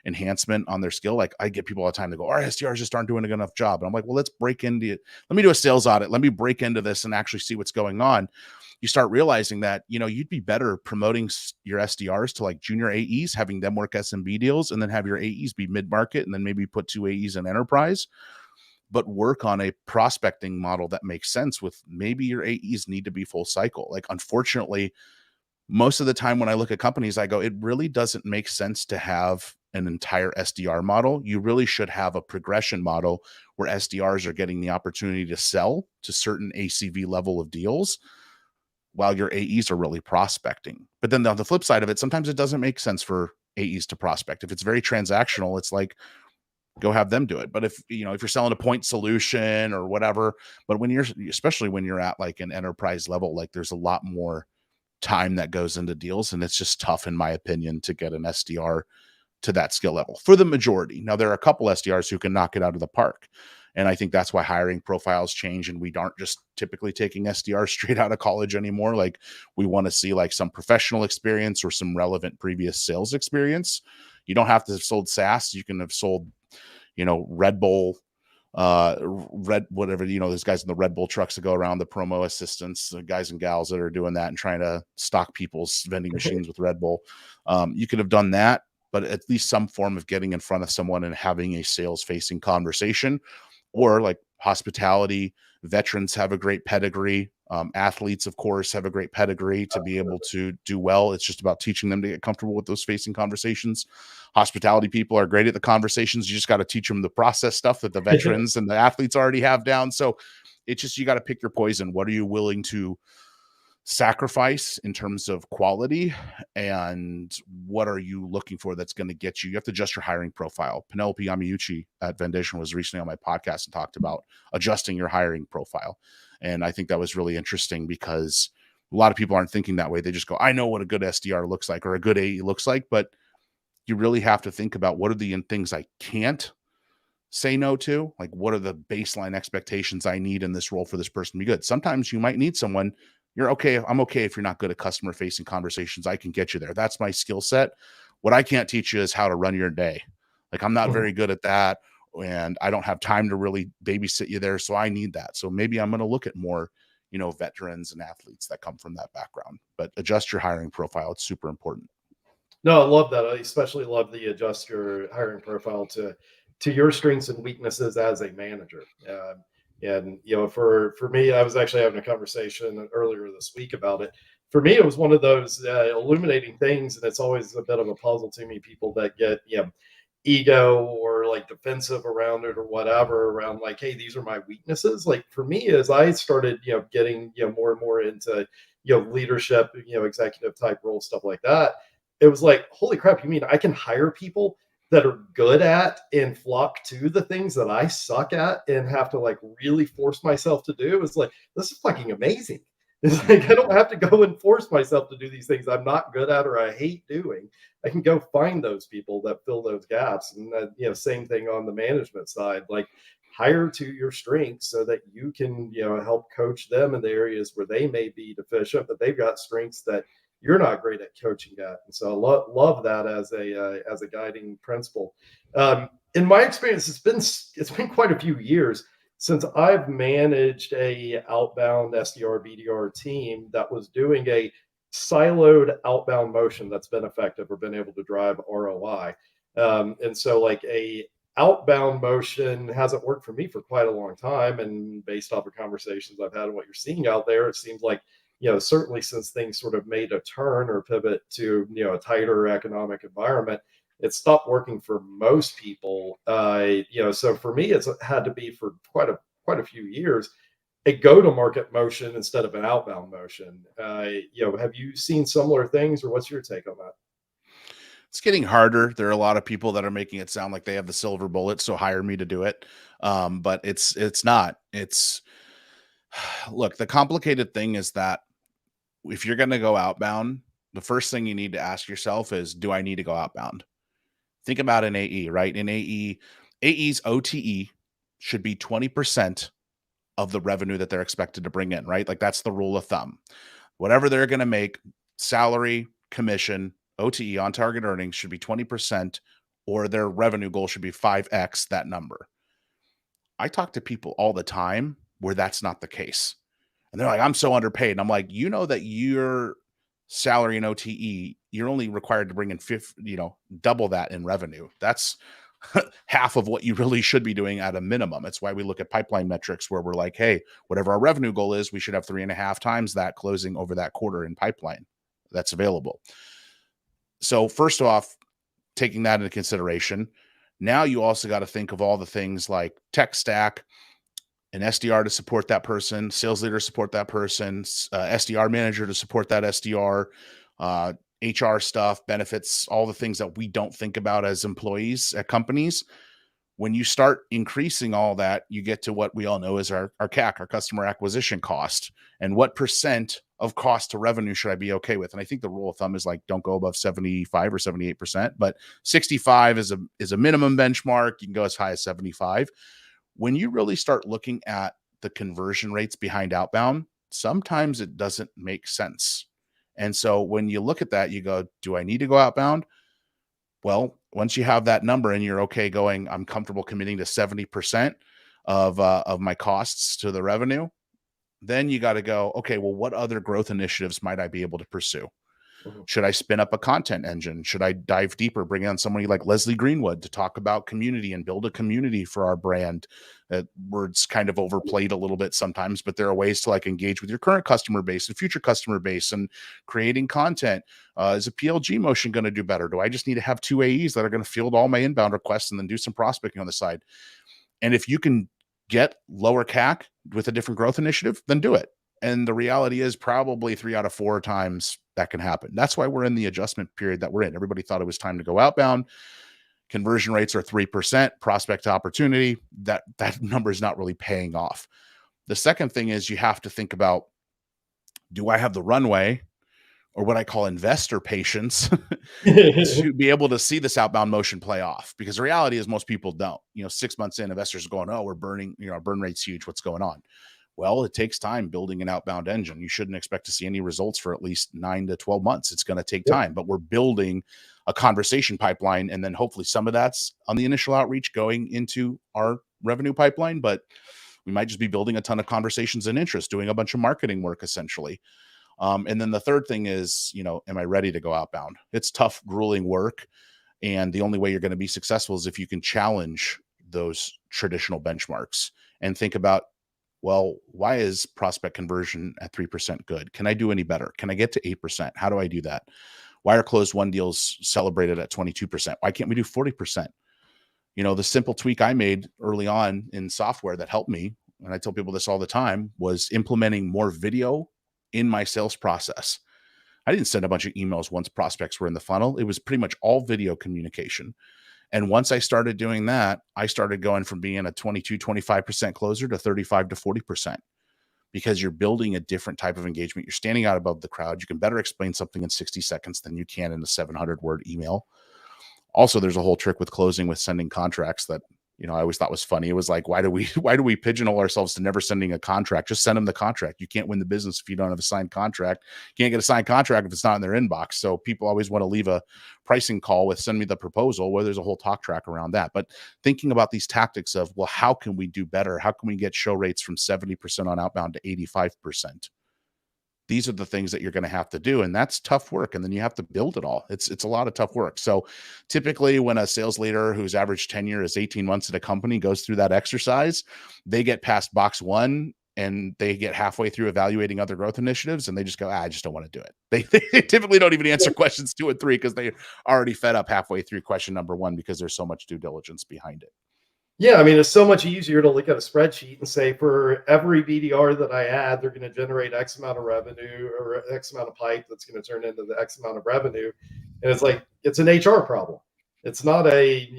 enhancement on their skill, like I get people all the time to go, our SDRs just aren't doing a good enough job. And I'm like, well, let's break into it. Let me do a sales audit. Let me break into this and actually see what's going on. You start realizing that, you'd be better promoting your SDRs to like junior AEs, having them work SMB deals, and then have your AEs be mid-market, and then maybe put 2 AEs in enterprise, but work on a prospecting model that makes sense with maybe your AEs need to be full cycle. Like, unfortunately, most of the time when I look at companies, I go, it really doesn't make sense to have an entire SDR model. You really should have a progression model where SDRs are getting the opportunity to sell to certain ACV level of deals while your AEs are really prospecting. But then on the flip side of it, sometimes it doesn't make sense for AEs to prospect. If it's very transactional, it's like, go have them do it. But if you're selling a point solution or whatever, but especially when you're at like an enterprise level, like there's a lot more time that goes into deals, and it's just tough, in my opinion, to get an SDR to that skill level for the majority. Now, there are a couple SDRs who can knock it out of the park. And I think that's why hiring profiles change, and we aren't just typically taking SDRs straight out of college anymore. Like, we want to see like some professional experience or some relevant previous sales experience. You don't have to have sold SaaS. You can have sold, Red Bull, whatever, those guys in the Red Bull trucks that go around, the promo assistants, the guys and gals that are doing that and trying to stock people's vending machines with Red Bull. You could have done that, but at least some form of getting in front of someone and having a sales facing conversation. Or like hospitality, veterans have a great pedigree. Athletes, of course, have a great pedigree to be able to do well. It's just about teaching them to get comfortable with those facing conversations. Hospitality people are great at the conversations. You just got to teach them the process stuff that the veterans and the athletes already have down. So it's just, you got to pick your poison. What are you willing to sacrifice in terms of quality, and what are you looking for that's going to get you? You have to adjust your hiring profile. Penelope Yamauchi at Vendition was recently on my podcast and talked about adjusting your hiring profile. And I think that was really interesting because a lot of people aren't thinking that way. They just go, I know what a good SDR looks like or a good AE looks like, but you really have to think about what are the things I can't say no to, like what are the baseline expectations I need in this role for this person to be good. Sometimes you might need someone, I'm okay if you're not good at customer facing conversations. I can get you there. That's my skill set. What I can't teach you is how to run your day. Like I'm not very good at that, and I don't have time to really babysit you there. So I need that. So maybe I'm going to look at more, veterans and athletes that come from that background, but adjust your hiring profile. It's super important. No, I love that. I especially love the adjust your hiring profile to your strengths and weaknesses as a manager. And for me, I was actually having a conversation earlier this week about it. For me, it was one of those illuminating things, and it's always a bit of a puzzle to me. People that get ego or like defensive around it or whatever, around like, hey, these are my weaknesses. Like for me, as I started getting more and more into leadership, executive type roles, stuff like that, it was like, holy crap, you mean I can hire people that are good at and flock to the things that I suck at and have to like really force myself to do? It's like, this is fucking amazing. It's like I don't have to go and force myself to do these things I'm not good at or I hate doing. I can go find those people that fill those gaps. And same thing on the management side. Like hire to your strengths so that you can help coach them in the areas where they may be deficient, but they've got strengths that you're not great at coaching at. And so I love that as a guiding principle. In my experience, it's been quite a few years since I've managed a outbound SDR BDR team that was doing a siloed outbound motion that's been effective or been able to drive ROI. And so like a outbound motion hasn't worked for me for quite a long time. And based off of conversations I've had and what you're seeing out there, it seems like certainly since things sort of made a turn or pivot to, a tighter economic environment, it stopped working for most people. So for me, it's had to be for quite a few years, a go-to-market motion instead of an outbound motion. Have you seen similar things, or what's your take on that? It's getting harder. There are a lot of people that are making it sound like they have the silver bullet, so hire me to do it. But it's not. Look, the complicated thing is that if you're going to go outbound, the first thing you need to ask yourself is, do I need to go outbound? Think about an AE, right? In AE's OTE should be 20% of the revenue that they're expected to bring in, right? Like that's the rule of thumb. Whatever they're going to make, salary, commission, OTE, on target earnings should be 20%, or their revenue goal should be 5x that number. I talk to people all the time where that's not the case. And they're like, I'm so underpaid. And I'm like, that your salary and OTE, you're only required to bring in double that in revenue. That's half of what you really should be doing at a minimum. It's why we look at pipeline metrics where we're like, hey, whatever our revenue goal is, we should have 3.5 times that closing over that quarter in pipeline that's available. So first off, taking that into consideration, now you also got to think of all the things like tech stack, an SDR to support that person, sales leader to support that person, SDR manager to support that SDR, HR stuff, benefits, all the things that we don't think about as employees at companies. When you start increasing all that, you get to what we all know is our CAC, our customer acquisition cost, and what percent of cost to revenue should I be okay with? And I think the rule of thumb is like, don't go above 75 or 78%, but 65 is a minimum benchmark. You can go as high as 75. When you really start looking at the conversion rates behind outbound, sometimes it doesn't make sense. And so when you look at that, you go, do I need to go outbound? Well, once you have that number and you're okay going, I'm comfortable committing to 70% of my costs to the revenue, then you got to go, okay, well, what other growth initiatives might I be able to pursue? Should I spin up a content engine? Should I dive deeper, bring on somebody like Leslie Greenwood to talk about community and build a community for our brand? Words kind of overplayed a little bit sometimes, but there are ways to like engage with your current customer base and future customer base and creating content. Is a PLG motion going to do better? Do I just need to have 2 AEs that are going to field all my inbound requests and then do some prospecting on the side? And if you can get lower CAC with a different growth initiative, then do it. And the reality is probably 3 out of 4 times that can happen. That's why we're in the adjustment period that we're in. Everybody thought it was time to go outbound. Conversion rates are 3%, prospect to opportunity. That number is not really paying off. The second thing is you have to think about, do I have the runway, or what I call investor patience, to be able to see this outbound motion play off? Because the reality is most people don't. 6 months in, investors are going, oh, we're burning, our burn rate's huge. What's going on? Well, it takes time building an outbound engine. You shouldn't expect to see any results for at least 9 to 12 months. It's going to take time, but we're building a conversation pipeline. And then hopefully some of that's on the initial outreach going into our revenue pipeline, but we might just be building a ton of conversations and interest, doing a bunch of marketing work essentially. And then the third thing is, am I ready to go outbound? It's tough, grueling work. And the only way you're going to be successful is if you can challenge those traditional benchmarks and think about, well, why is prospect conversion at 3% good? Can I do any better? Can I get to 8%? How do I do that? Why are closed won deals celebrated at 22%? Why can't we do 40%? The simple tweak I made early on in software that helped me, and I tell people this all the time, was implementing more video in my sales process. I didn't send a bunch of emails once prospects were in the funnel. It was pretty much all video communication. And once I started doing that, I started going from being a 22, 25% closer to 35 to 40%, because you're building a different type of engagement. You're standing out above the crowd. You can better explain something in 60 seconds than you can in a 700-word email. Also, there's a whole trick with closing with sending contracts that, I always thought was funny. It was like, why do we pigeonhole ourselves to never sending a contract? Just send them the contract. You can't win the business if you don't have a signed contract. You can't get a signed contract if it's not in their inbox. So people always want to leave a pricing call with send me the proposal, where there's a whole talk track around that. But thinking about these tactics of, well, how can we do better? How can we get show rates from 70% on outbound to 85%? These are the things that you're going to have to do. And that's tough work. And then you have to build it all. It's a lot of tough work. So typically when a sales leader whose average tenure is 18 months at a company goes through that exercise, they get past box 1 and they get halfway through evaluating other growth initiatives and they just go, I just don't want to do it. They typically don't even answer questions 2 and 3 because they already fed up halfway through question number 1 because there's so much due diligence behind it. Yeah, I mean, it's so much easier to look at a spreadsheet and say, for every BDR that I add, they're going to generate X amount of revenue or X amount of pipe that's going to turn into the X amount of revenue. And it's like, it's an HR problem. It's not a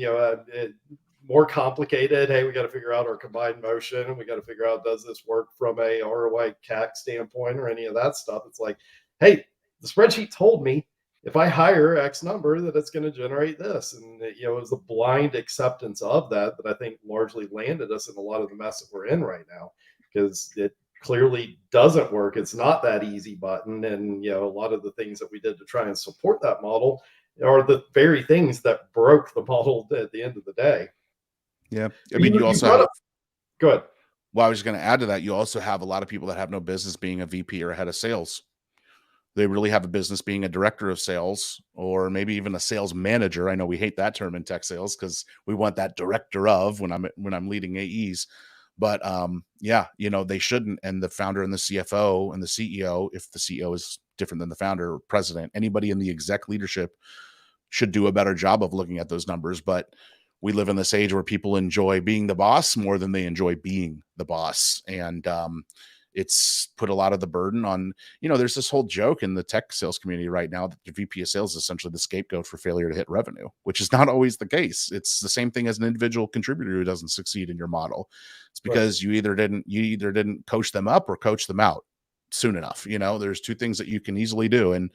more complicated, hey, we got to figure out our combined motion and we got to figure out, does this work from a ROI CAC standpoint or any of that stuff. It's like, hey, the spreadsheet told me if I hire X number that it's going to generate this. And it was the blind acceptance of that I think largely landed us in a lot of the mess that we're in right now, because it clearly doesn't work. It's not that easy button. And a lot of the things that we did to try and support that model are the very things that broke the model at the end of the day. Yeah. I mean, you also have, go ahead. Well, I was going to add to that. You also have a lot of people that have no business being a VP or a head of sales. They really have a business being a director of sales, or maybe even a sales manager. I know we hate that term in tech sales because we want that director of when I'm leading AEs. But they shouldn't. And the founder and the CFO and the CEO, if the CEO is different than the founder or president, anybody in the exec leadership should do a better job of looking at those numbers. But we live in this age where people enjoy being the boss more than they enjoy being the boss. And it's put a lot of the burden on, there's this whole joke in the tech sales community right now that the VP of sales is essentially the scapegoat for failure to hit revenue, which is not always the case. It's the same thing as an individual contributor who doesn't succeed in your model. It's because you either didn't coach them up or coach them out. soon enough. There's two things that you can easily do, and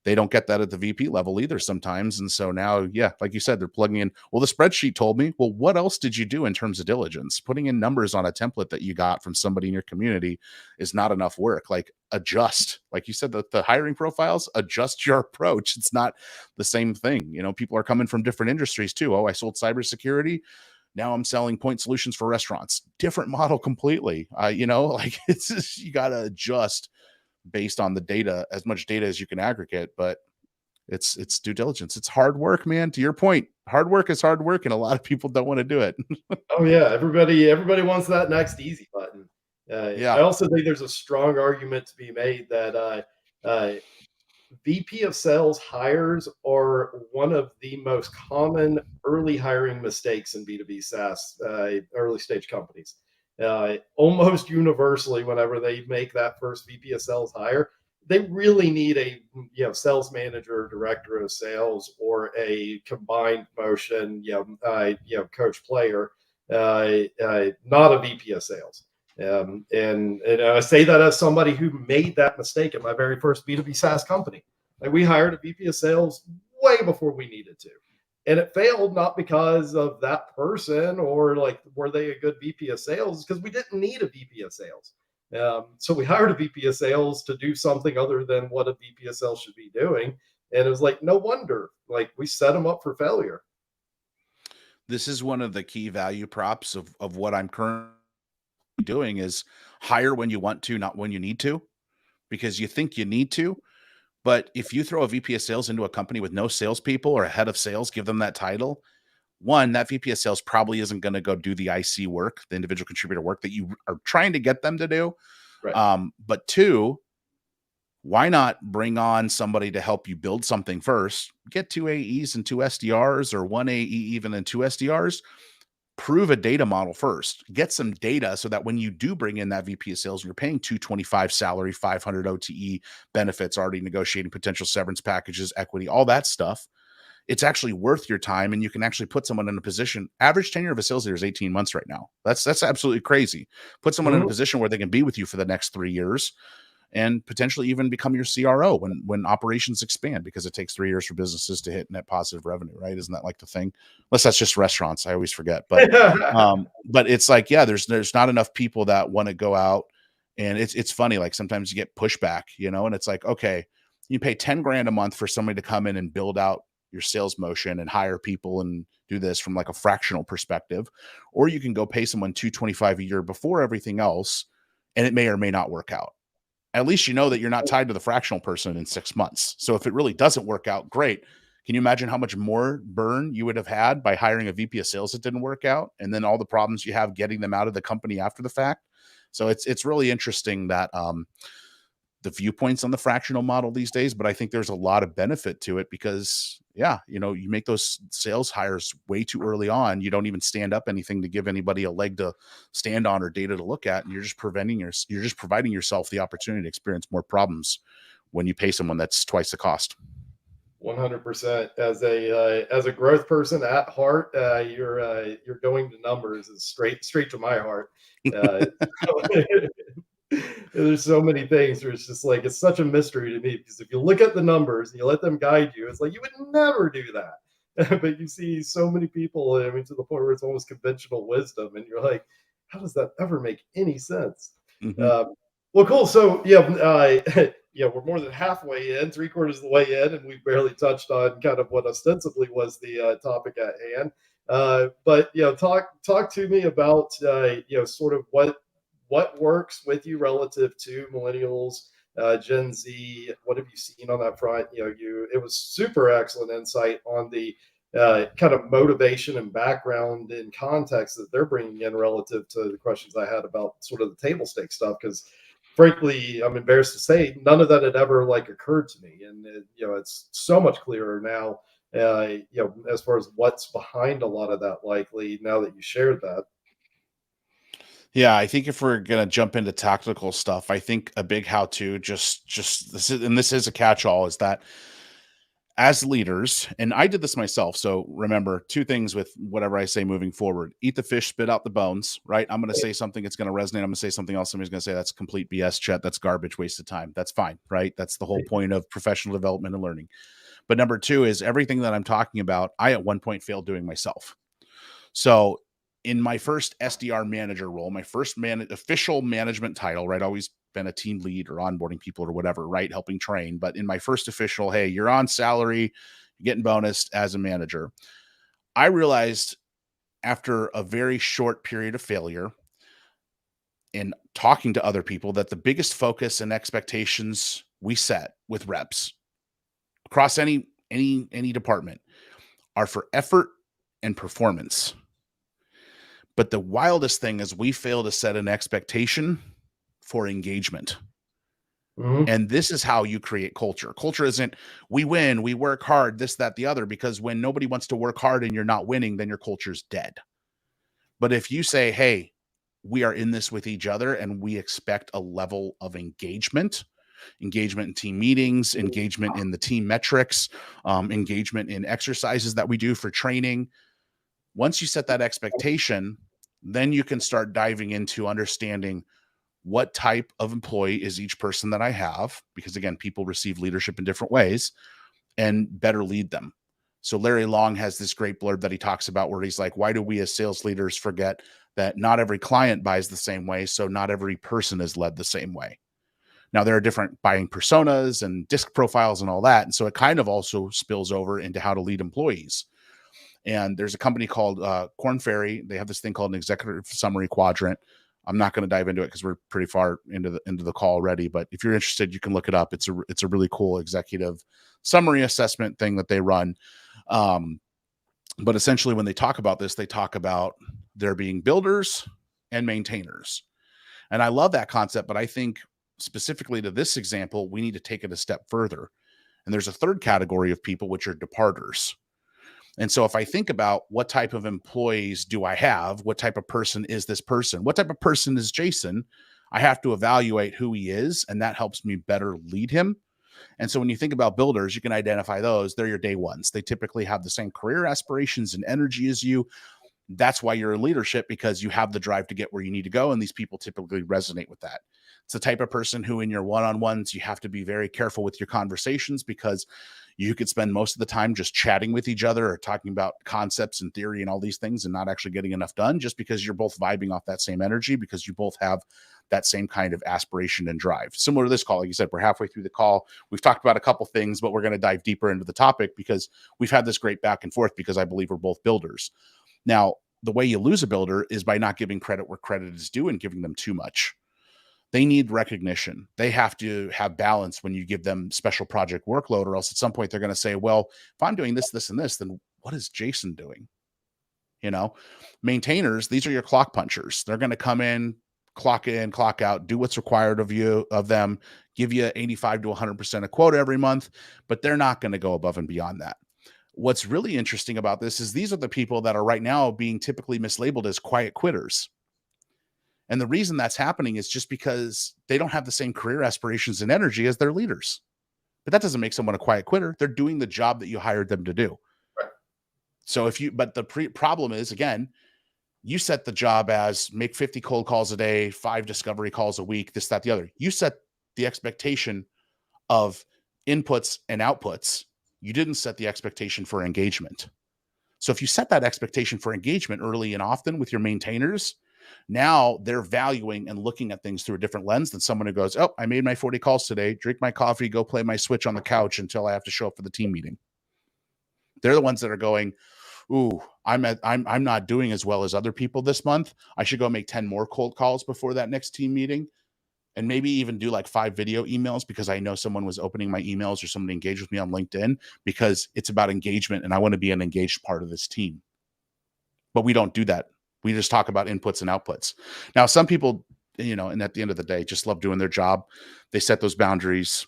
they don't get that at the VP level either sometimes. And so now, yeah, like you said, they're plugging in, well, the spreadsheet told me, well, what else did you do in terms of diligence? Putting in numbers on a template that you got from somebody in your community is not enough work. Like, adjust, like you said, the hiring profiles, adjust your approach. It's not the same thing. People are coming from different industries too. Oh, I sold cybersecurity, now I'm selling point solutions for restaurants. Different model completely. Like, it's just, you got to adjust based on the data, as much data as you can aggregate. But it's due diligence. It's hard work, man. To your point, hard work is hard work, and a lot of people don't want to do it. Oh yeah, everybody wants that next easy button. I Yeah. also think there's a strong argument to be made that VP of sales hires are one of the most common early hiring mistakes in B2B SaaS early stage companies. Almost universally, whenever they make that first VP of sales hire, they really need a sales manager, director of sales, or a combined motion coach player, not a VP of sales. And I say that as somebody who made that mistake in my very first B2B SaaS company. Like, we hired a VP of sales way before we needed to. And it failed not because of that person or like, were they a good VP of sales? Because we didn't need a VP of sales. So we hired a VP of sales to do something other than what a VP of sales should be doing. And it was like, no wonder, like, we set them up for failure. This is one of the key value props of what I'm currently doing is hire when you want to, not when you need to, because you think you need to. But if you throw a VP of sales into a company with no salespeople or a head of sales, give them that title, one, that VP of sales probably isn't going to go do the IC work, the individual contributor work that you are trying to get them to do. Right. But two, why not bring on somebody to help you build something first? Get 2 AEs and 2 SDRs, or 1 AE even and 2 SDRs. Prove a data model first. Get some data so that when you do bring in that VP of sales and you're paying 225 salary, 500 OTE, benefits, already negotiating potential severance packages, equity, all that stuff, it's actually worth your time, and you can actually put someone in a position. Average tenure of a sales leader is 18 months right now. That's absolutely crazy. Put someone in a position where they can be with you for the next 3 years and potentially even become your CRO when operations expand, because it takes 3 years for businesses to hit net positive revenue, right? Isn't that like the thing? Unless that's just restaurants. I always forget. But it's like, yeah, there's not enough people that want to go out. And it's funny, like sometimes you get pushback, and it's like, okay, you pay 10 grand a month for somebody to come in and build out your sales motion and hire people and do this from like a fractional perspective, or you can go pay someone 225 a year before everything else, and it may or may not work out. At least you know that you're not tied to the fractional person in 6 months. So if it really doesn't work out, great. Can you imagine how much more burn you would have had by hiring a VP of sales that didn't work out, and then all the problems you have getting them out of the company after the fact? So it's really interesting that the viewpoints on the fractional model these days, but I think there's a lot of benefit to it because, yeah, you make those sales hires way too early on. You don't even stand up anything to give anybody a leg to stand on or data to look at. And you're just providing yourself the opportunity to experience more problems when you pay someone that's twice the cost. 100%. As a growth person at heart, you're going to numbers is straight to my heart. There's so many things where it's just like, it's such a mystery to me, because if you look at the numbers and you let them guide you, it's like you would never do that. But you see so many people, I mean, to the point where it's almost conventional wisdom, and you're like, how does that ever make any sense? Mm-hmm. Well, cool. So yeah, we're more than halfway in, 3/4 of the way in, and we've barely touched on kind of what ostensibly was the topic at hand. But talk to me about sort of what works with you relative to millennials, Gen Z. What have you seen on that front? It was super excellent insight on the kind of motivation and background and context that they're bringing in relative to the questions I had about sort of the table stake stuff. Because frankly, I'm embarrassed to say none of that had ever like occurred to me, and it's so much clearer now. As far as what's behind a lot of that, likely now that you shared that. Yeah, I think if we're gonna jump into tactical stuff, I think a big how-to, just this is a catch-all, is that as leaders, and I did this myself. So remember 2 things with whatever I say moving forward: eat the fish, spit out the bones, right? I'm going to say something, it's going to resonate. I'm going to say something else. Somebody's going to say that's complete BS, Chet. That's garbage, waste of time. That's fine, right? That's the whole point of professional development and learning. But number 2 is everything that I'm talking about, I at one point failed doing myself. So in my first SDR manager role, my first official management title, right? Always been a team lead or onboarding people or whatever, right? Helping train. But in my first official, hey, you're on salary, you're getting bonus as a manager. I realized after a very short period of failure in talking to other people that the biggest focus and expectations we set with reps across any department are for effort and performance. But the wildest thing is we fail to set an expectation for engagement. Mm-hmm. And this is how you create culture. Culture isn't we win, we work hard, this, that, the other, because when nobody wants to work hard and you're not winning, then your culture's dead. But if you say, hey, we are in this with each other and we expect a level of engagement in team meetings, engagement in the team metrics, engagement in exercises that we do for training. Once you set that expectation, then you can start diving into understanding what type of employee is each person that I have, because again, people receive leadership in different ways, and better lead them. So Larry Long has this great blurb that he talks about where he's like, why do we as sales leaders forget that not every client buys the same way, so not every person is led the same way? Now, there are different buying personas and disc profiles and all that, and so it kind of also spills over into how to lead employees. And there's a company called Korn Ferry. They have this thing called an executive summary quadrant. I'm not going to dive into it because we're pretty far into the call already. But if you're interested, you can look it up. It's a really cool executive summary assessment thing that they run. But essentially, when they talk about this, they talk about there being builders and maintainers. And I love that concept, but I think specifically to this example, we need to take it a step further. And there's a third category of people, which are departers. And so if I think about what type of employees do I have, what type of person is this person, what type of person is Jason, I have to evaluate who he is, and that helps me better lead him. And so when you think about builders, you can identify those. They're your day ones. They typically have the same career aspirations and energy as you. That's why you're in leadership, because you have the drive to get where you need to go. And these people typically resonate with that. It's the type of person who in your one-on-ones, you have to be very careful with your conversations, because you could spend most of the time just chatting with each other or talking about concepts and theory and all these things and not actually getting enough done, just because you're both vibing off that same energy, because you both have that same kind of aspiration and drive. Similar to this call, like you said, we're halfway through the call. We've talked about a couple things, but we're going to dive deeper into the topic because we've had this great back and forth, because I believe we're both builders. Now, the way you lose a builder is by not giving credit where credit is due and giving them too much. They need recognition. They have to have balance when you give them special project workload, or else at some point they're going to say, well, if I'm doing this, this, and this, then what is Jason doing? You know, maintainers, these are your clock punchers. They're going to come in, clock out, do what's required of them, give you 85 to 100% a quota every month, but they're not going to go above and beyond that. What's really interesting about this is these are the people that are right now being typically mislabeled as quiet quitters. And the reason that's happening is just because they don't have the same career aspirations and energy as their leaders. But that doesn't make someone a quiet quitter. They're doing the job that you hired them to do. Right. So but the problem is, again, you set the job as make 50 cold calls a day, 5 discovery calls a week, this, that, the other. You set the expectation of inputs and outputs. You didn't set the expectation for engagement. So if you set that expectation for engagement early and often with your maintainers, now they're valuing and looking at things through a different lens than someone who goes, oh, I made my 40 calls today, drink my coffee, go play my Switch on the couch until I have to show up for the team meeting. They're the ones that are going, ooh, I'm not doing as well as other people this month. I should go make 10 more cold calls before that next team meeting, and maybe even do like 5 video emails, because I know someone was opening my emails or somebody engaged with me on LinkedIn, because it's about engagement and I want to be an engaged part of this team. But we don't do that. We just talk about inputs and outputs. Now, some people, and at the end of the day, just love doing their job. They set those boundaries.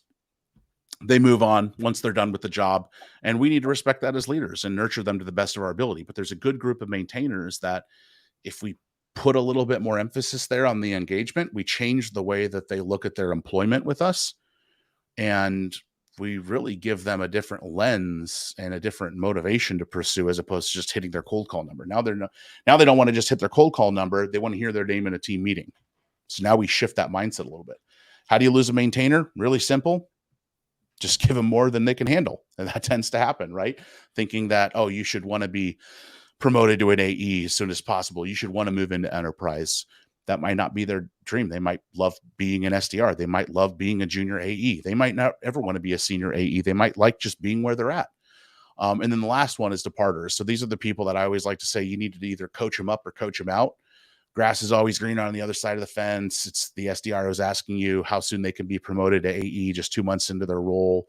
They move on once they're done with the job. And we need to respect that as leaders and nurture them to the best of our ability. But there's a good group of maintainers that if we put a little bit more emphasis there on the engagement, we change the way that they look at their employment with us. And we really give them a different lens and a different motivation to pursue, as opposed to just hitting their cold call number. Now they don't want to just hit their cold call number. They want to hear their name in a team meeting. So now we shift that mindset a little bit. How do you lose a maintainer? Really simple. Just give them more than they can handle. And that tends to happen, right? Thinking that, oh, you should want to be promoted to an AE as soon as possible. You should want to move into enterprise. That might not be their dream. They might love being an SDR. They might love being a junior AE. They might not ever want to be a senior AE. They might like just being where they're at. And then the last one is departers. So these are the people that I always like to say you need to either coach them up or coach them out. Grass is always greener on the other side of the fence. It's the SDR who's asking you how soon they can be promoted to AE just 2 months into their role.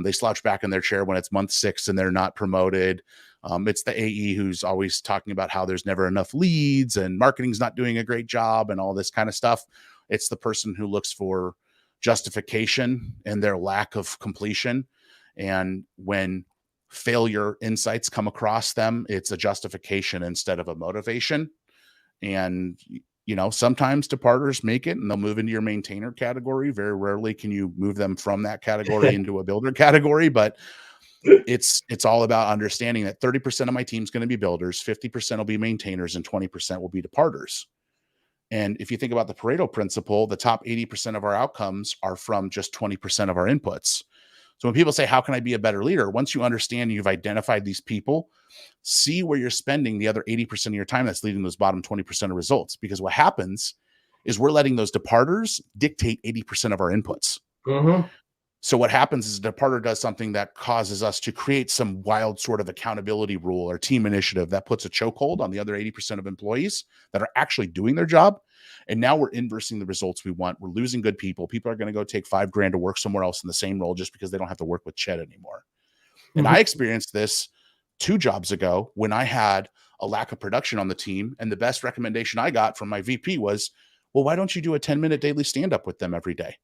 They slouch back in their chair when it's month 6 and they're not promoted. It's the AE who's always talking about how there's never enough leads and marketing's not doing a great job and all this kind of stuff. It's the person who looks for justification and their lack of completion. And when failure insights come across them, it's a justification instead of a motivation. And, sometimes departers make it and they'll move into your maintainer category. Very rarely can you move them from that category into a builder category, but it's all about understanding that 30% of my team's going to be builders, 50% will be maintainers, and 20% will be departers. And if you think about the Pareto principle, the top 80% of our outcomes are from just 20% of our inputs. So when people say, how can I be a better leader? Once you understand you've identified these people, see where you're spending the other 80% of your time that's leading those bottom 20% of results. Because what happens is we're letting those departers dictate 80% of our inputs. Mm-hmm. So what happens is a departer does something that causes us to create some wild sort of accountability rule or team initiative that puts a chokehold on the other 80% of employees that are actually doing their job. And now we're inversing the results we want. We're losing good people. People are going to go take $5,000 to work somewhere else in the same role just because they don't have to work with Chet anymore. And I experienced this 2 jobs ago when I had a lack of production on the team. And the best recommendation I got from my VP was, well, why don't you do a 10-minute daily stand-up with them every day?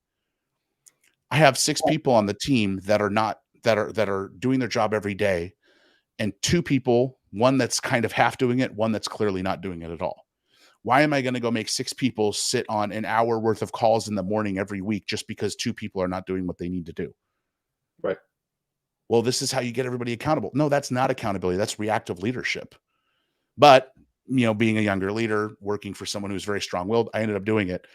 I have 6 people on the team that are doing their job every day, and 2 people, one that's kind of half doing it, one that's clearly not doing it at all. Why am I going to go make 6 people sit on an hour worth of calls in the morning every week just because 2 people are not doing what they need to do? Right. Well, this is how you get everybody accountable. No, that's not accountability. That's reactive leadership. But, being a younger leader, working for someone who's very strong-willed, I ended up doing it.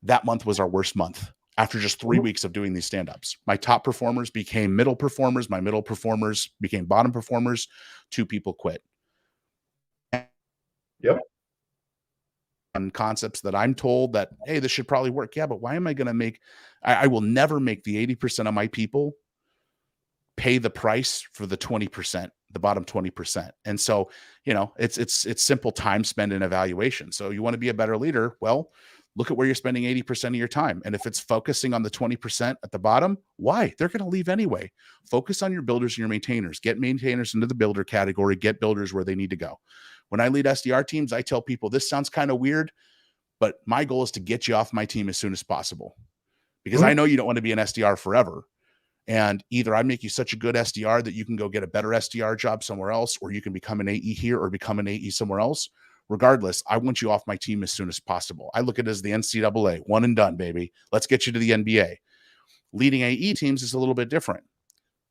That month was our worst month. After just 3 weeks of doing these stand-ups, my top performers became middle performers. My middle performers became bottom performers. 2 people quit. Yep. On concepts that I'm told that, hey, this should probably work. Yeah, but why am I going to I will never make the 80% of my people pay the price for the 20%, the bottom 20%. And so, it's simple time spent in evaluation. So you want to be a better leader? Well, look at where you're spending 80% of your time. And if it's focusing on the 20% at the bottom, why? They're going to leave anyway. Focus on your builders and your maintainers. Get maintainers into the builder category. Get builders where they need to go. When I lead SDR teams, I tell people, this sounds kind of weird, but my goal is to get you off my team as soon as possible. Because I know you don't want to be an SDR forever. And either I make you such a good SDR that you can go get a better SDR job somewhere else, or you can become an AE here or become an AE somewhere else. Regardless, I want you off my team as soon as possible. I look at it as the NCAA, one and done, baby. Let's get you to the NBA. Leading AE teams is a little bit different.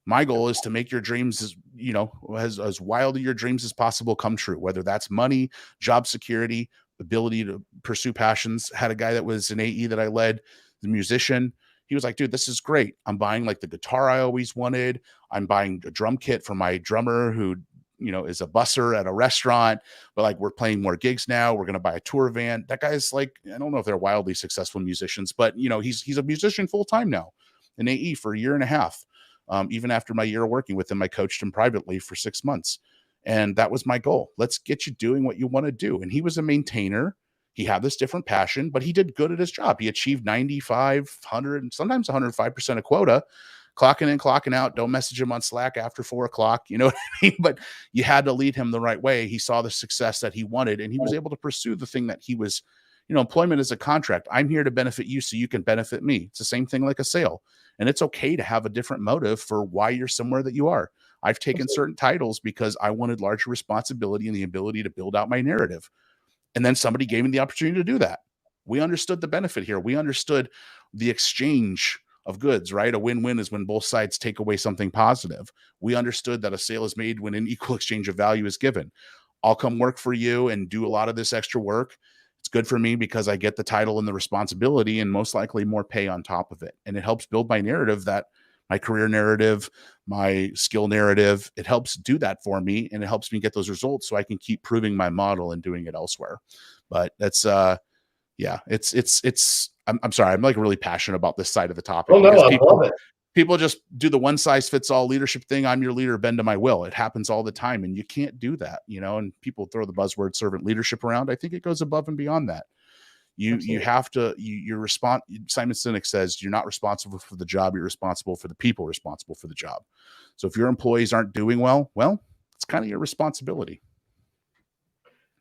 My goal is to make your dreams as wild of your dreams as possible come true, whether that's money, job security, ability to pursue passions. Had a guy that was an AE that I led, the musician. He was like, dude, this is great. I'm buying like the guitar I always wanted. I'm buying a drum kit for my drummer who is a busser at a restaurant, but like we're playing more gigs now. We're going to buy a tour van. That guy's like, I don't know if they're wildly successful musicians, but he's a musician full time now, an AE for a year and a half. Even after my year of working with him, I coached him privately for 6 months. And that was my goal. Let's get you doing what you want to do. And he was a maintainer. He had this different passion, but he did good at his job. He achieved 95, 100, and sometimes 105% of quota, clocking in, clocking out. Don't message him on Slack after 4 o'clock. You know what I mean? But you had to lead him the right way. He saw the success that he wanted, and he was able to pursue the thing that he was, employment is a contract. I'm here to benefit you so you can benefit me. It's the same thing like a sale. And it's okay to have a different motive for why you're somewhere that you are. I've taken certain titles because I wanted larger responsibility and the ability to build out my narrative. And then somebody gave me the opportunity to do that. We understood the benefit here. We understood the exchange of goods, right? A win-win is when both sides take away something positive. We understood that a sale is made when an equal exchange of value is given. I'll come work for you and do a lot of this extra work. It's good for me because I get the title and the responsibility and most likely more pay on top of it. And it helps build my narrative, that my career narrative, my skill narrative. It helps do that for me, and it helps me get those results so I can keep proving my model and doing it elsewhere. But that's yeah, I'm sorry, I'm like really passionate about this side of the topic Oh no, because I love it. people just do the one size fits all leadership thing. I'm your leader, bend to my will. It happens all the time, and you can't do that, and people throw the buzzword servant leadership around. I think it goes above and beyond that. You have to, you're Simon Sinek says you're not responsible for the job, you're responsible for the people responsible for the job. So if your employees aren't doing well, it's kind of your responsibility.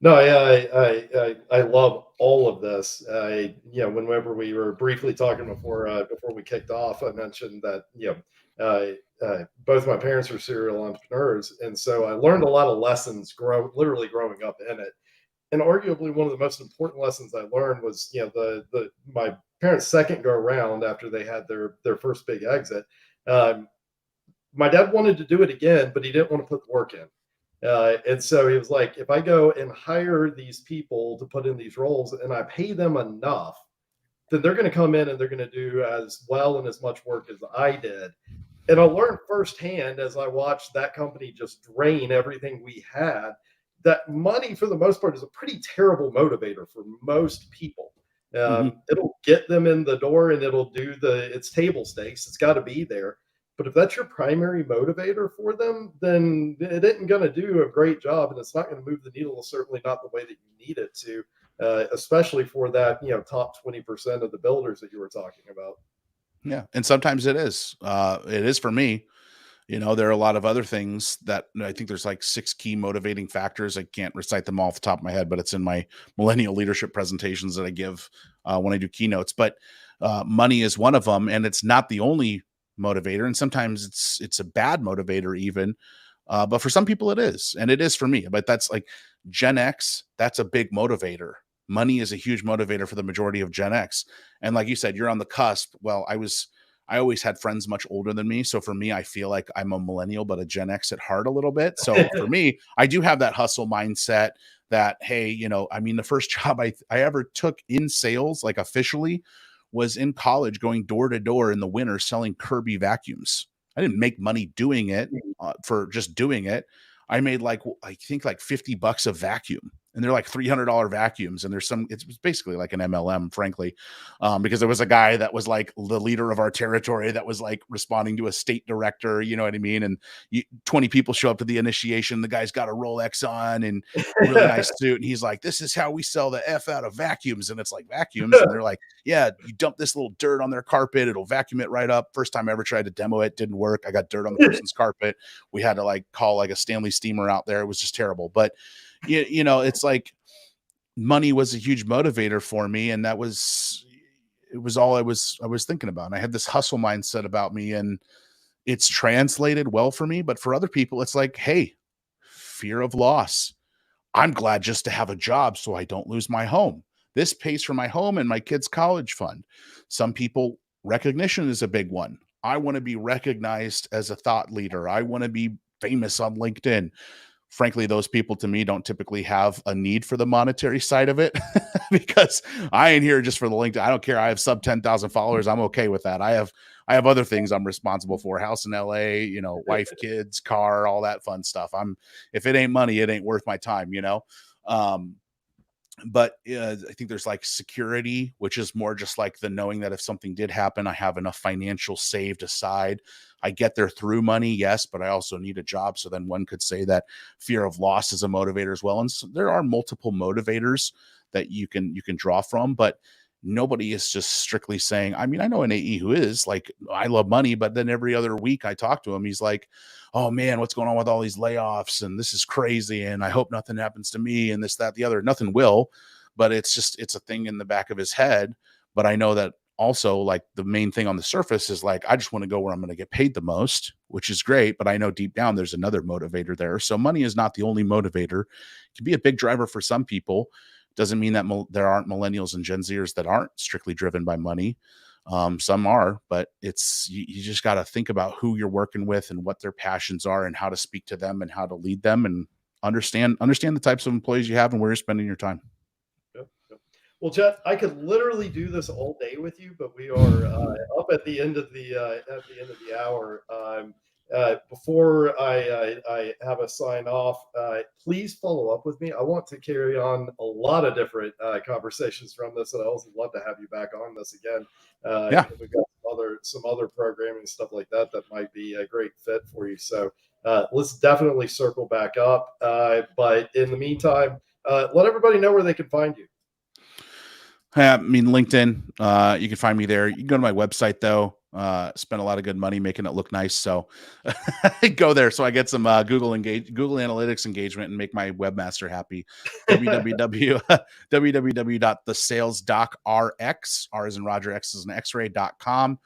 No, I love all of this. Whenever we were briefly talking before we kicked off, I mentioned that both my parents are serial entrepreneurs, and so I learned a lot of lessons literally growing up in it. And arguably one of the most important lessons I learned was my parents' second go around after they had their first big exit. My dad wanted to do it again, but he didn't want to put the work in. And so he was like, if I go and hire these people to put in these roles and I pay them enough, then they're going to come in and they're going to do as well and as much work as I did. And I learned firsthand as I watched that company just drain everything we had, that money for the most part is a pretty terrible motivator for most people. It'll get them in the door and it'll do it's table stakes. It's got to be there. But if that's your primary motivator for them, then it isn't going to do a great job, and it's not going to move the needle. Certainly not the way that you need it to, especially for that top 20% of the builders that you were talking about. Yeah, and sometimes it is. It is for me. There are a lot of other things that I think there's like 6 key motivating factors. I can't recite them all off the top of my head, but it's in my Millennial leadership presentations that I give when I do keynotes. But money is one of them, and it's not the only motivator, and sometimes it's a bad motivator even, but for some people it is, and it is for me. But that's like Gen X, that's a big motivator. Money is a huge motivator for the majority of Gen X, and like you said, you're on the cusp. Well, I always had friends much older than me, so for me, I feel like I'm a millennial but a Gen X at heart a little bit. So for me, I do have that hustle mindset that, hey, the first job I ever took in sales, like officially, was in college, going door to door in the winter selling Kirby vacuums. I didn't make money doing it for just doing it. I made I think $50 a vacuum, and they're like $300 vacuums. And it's basically like an MLM, frankly, because there was a guy that was like the leader of our territory that was like responding to a state director, you know what I mean? And 20 people show up to the initiation. The guy's got a Rolex on and a really nice suit. And he's like, this is how we sell the F out of vacuums. And it's like vacuums. And they're like, yeah, you dump this little dirt on their carpet, it'll vacuum it right up. First time I ever tried to demo it, didn't work. I got dirt on the person's carpet. We had to call a Stanley steamer out there. It was just terrible. But it's like money was a huge motivator for me, and it was all I was thinking about. And I had this hustle mindset about me, and it's translated well for me. But for other people, it's like, hey, fear of loss. I'm glad just to have a job so I don't lose my home. This pays for my home and my kids' college fund. Some people, recognition is a big one. I want to be recognized as a thought leader. I want to be famous on LinkedIn. Frankly, those people to me don't typically have a need for the monetary side of it because I ain't here just for the LinkedIn. I don't care. I have sub 10,000 followers. I'm okay with that. I have other things I'm responsible for: house in LA, wife, kids, car, all that fun stuff. If it ain't money, it ain't worth my time, But I think there's security, which is more just the knowing that if something did happen, I have enough financial saved aside. I get there through money, yes, but I also need a job. So then one could say that fear of loss is a motivator as well. And so there are multiple motivators that you can draw from, but nobody is just strictly saying, I know an AE who is I love money, but then every other week I talk to him, he's like, oh man, what's going on with all these layoffs? And this is crazy. And I hope nothing happens to me and this, that, the other. Nothing will, but it's a thing in the back of his head. But I know that also the main thing on the surface is I just want to go where I'm going to get paid the most, which is great. But I know deep down there's another motivator there. So money is not the only motivator. It can be a big driver for some people. Doesn't mean that there aren't millennials and Gen Zers that aren't strictly driven by money. Some are, but you just got to think about who you're working with and what their passions are and how to speak to them and how to lead them and understand the types of employees you have and where you're spending your time. Yep, yep. Well, Chet, I could literally do this all day with you, but we are up at the end of the hour. Before I have a sign off, please follow up with me. I want to carry on a lot of different conversations from this, and I also love to have you back on this again. Yeah. We've got some other programming stuff like that might be a great fit for you. So let's definitely circle back up. But in the meantime, let everybody know where they can find you. I mean, LinkedIn, you can find me there. You can go to my website though. Spend a lot of good money making it look nice. So go there. So I get some Google Analytics engagement and make my webmaster happy. www.thesales.rx, R as in Roger, X as in X-ray.com.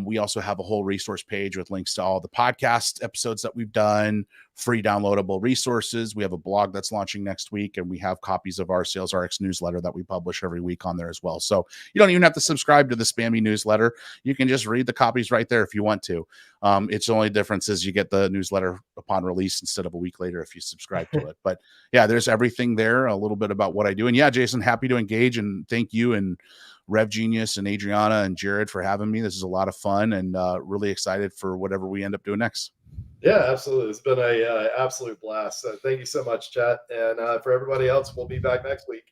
We also have a whole resource page with links to all the podcast episodes that we've done, free downloadable resources. We have a blog that's launching next week, and we have copies of our Sales RX newsletter that we publish every week on there as well. So you don't even have to subscribe to the spammy newsletter. You can just read the copies right there if you want to. It's the only difference is you get the newsletter upon release instead of a week later if you subscribe to it. But yeah, there's everything there, a little bit about what I do. And yeah, Jason, happy to engage, and thank you and RevGenius and Adriana and Jared for having me. This is a lot of fun, and really excited for whatever we end up doing next. Yeah, absolutely. It's been a absolute blast. So thank you so much, Chet. And for everybody else, we'll be back next week.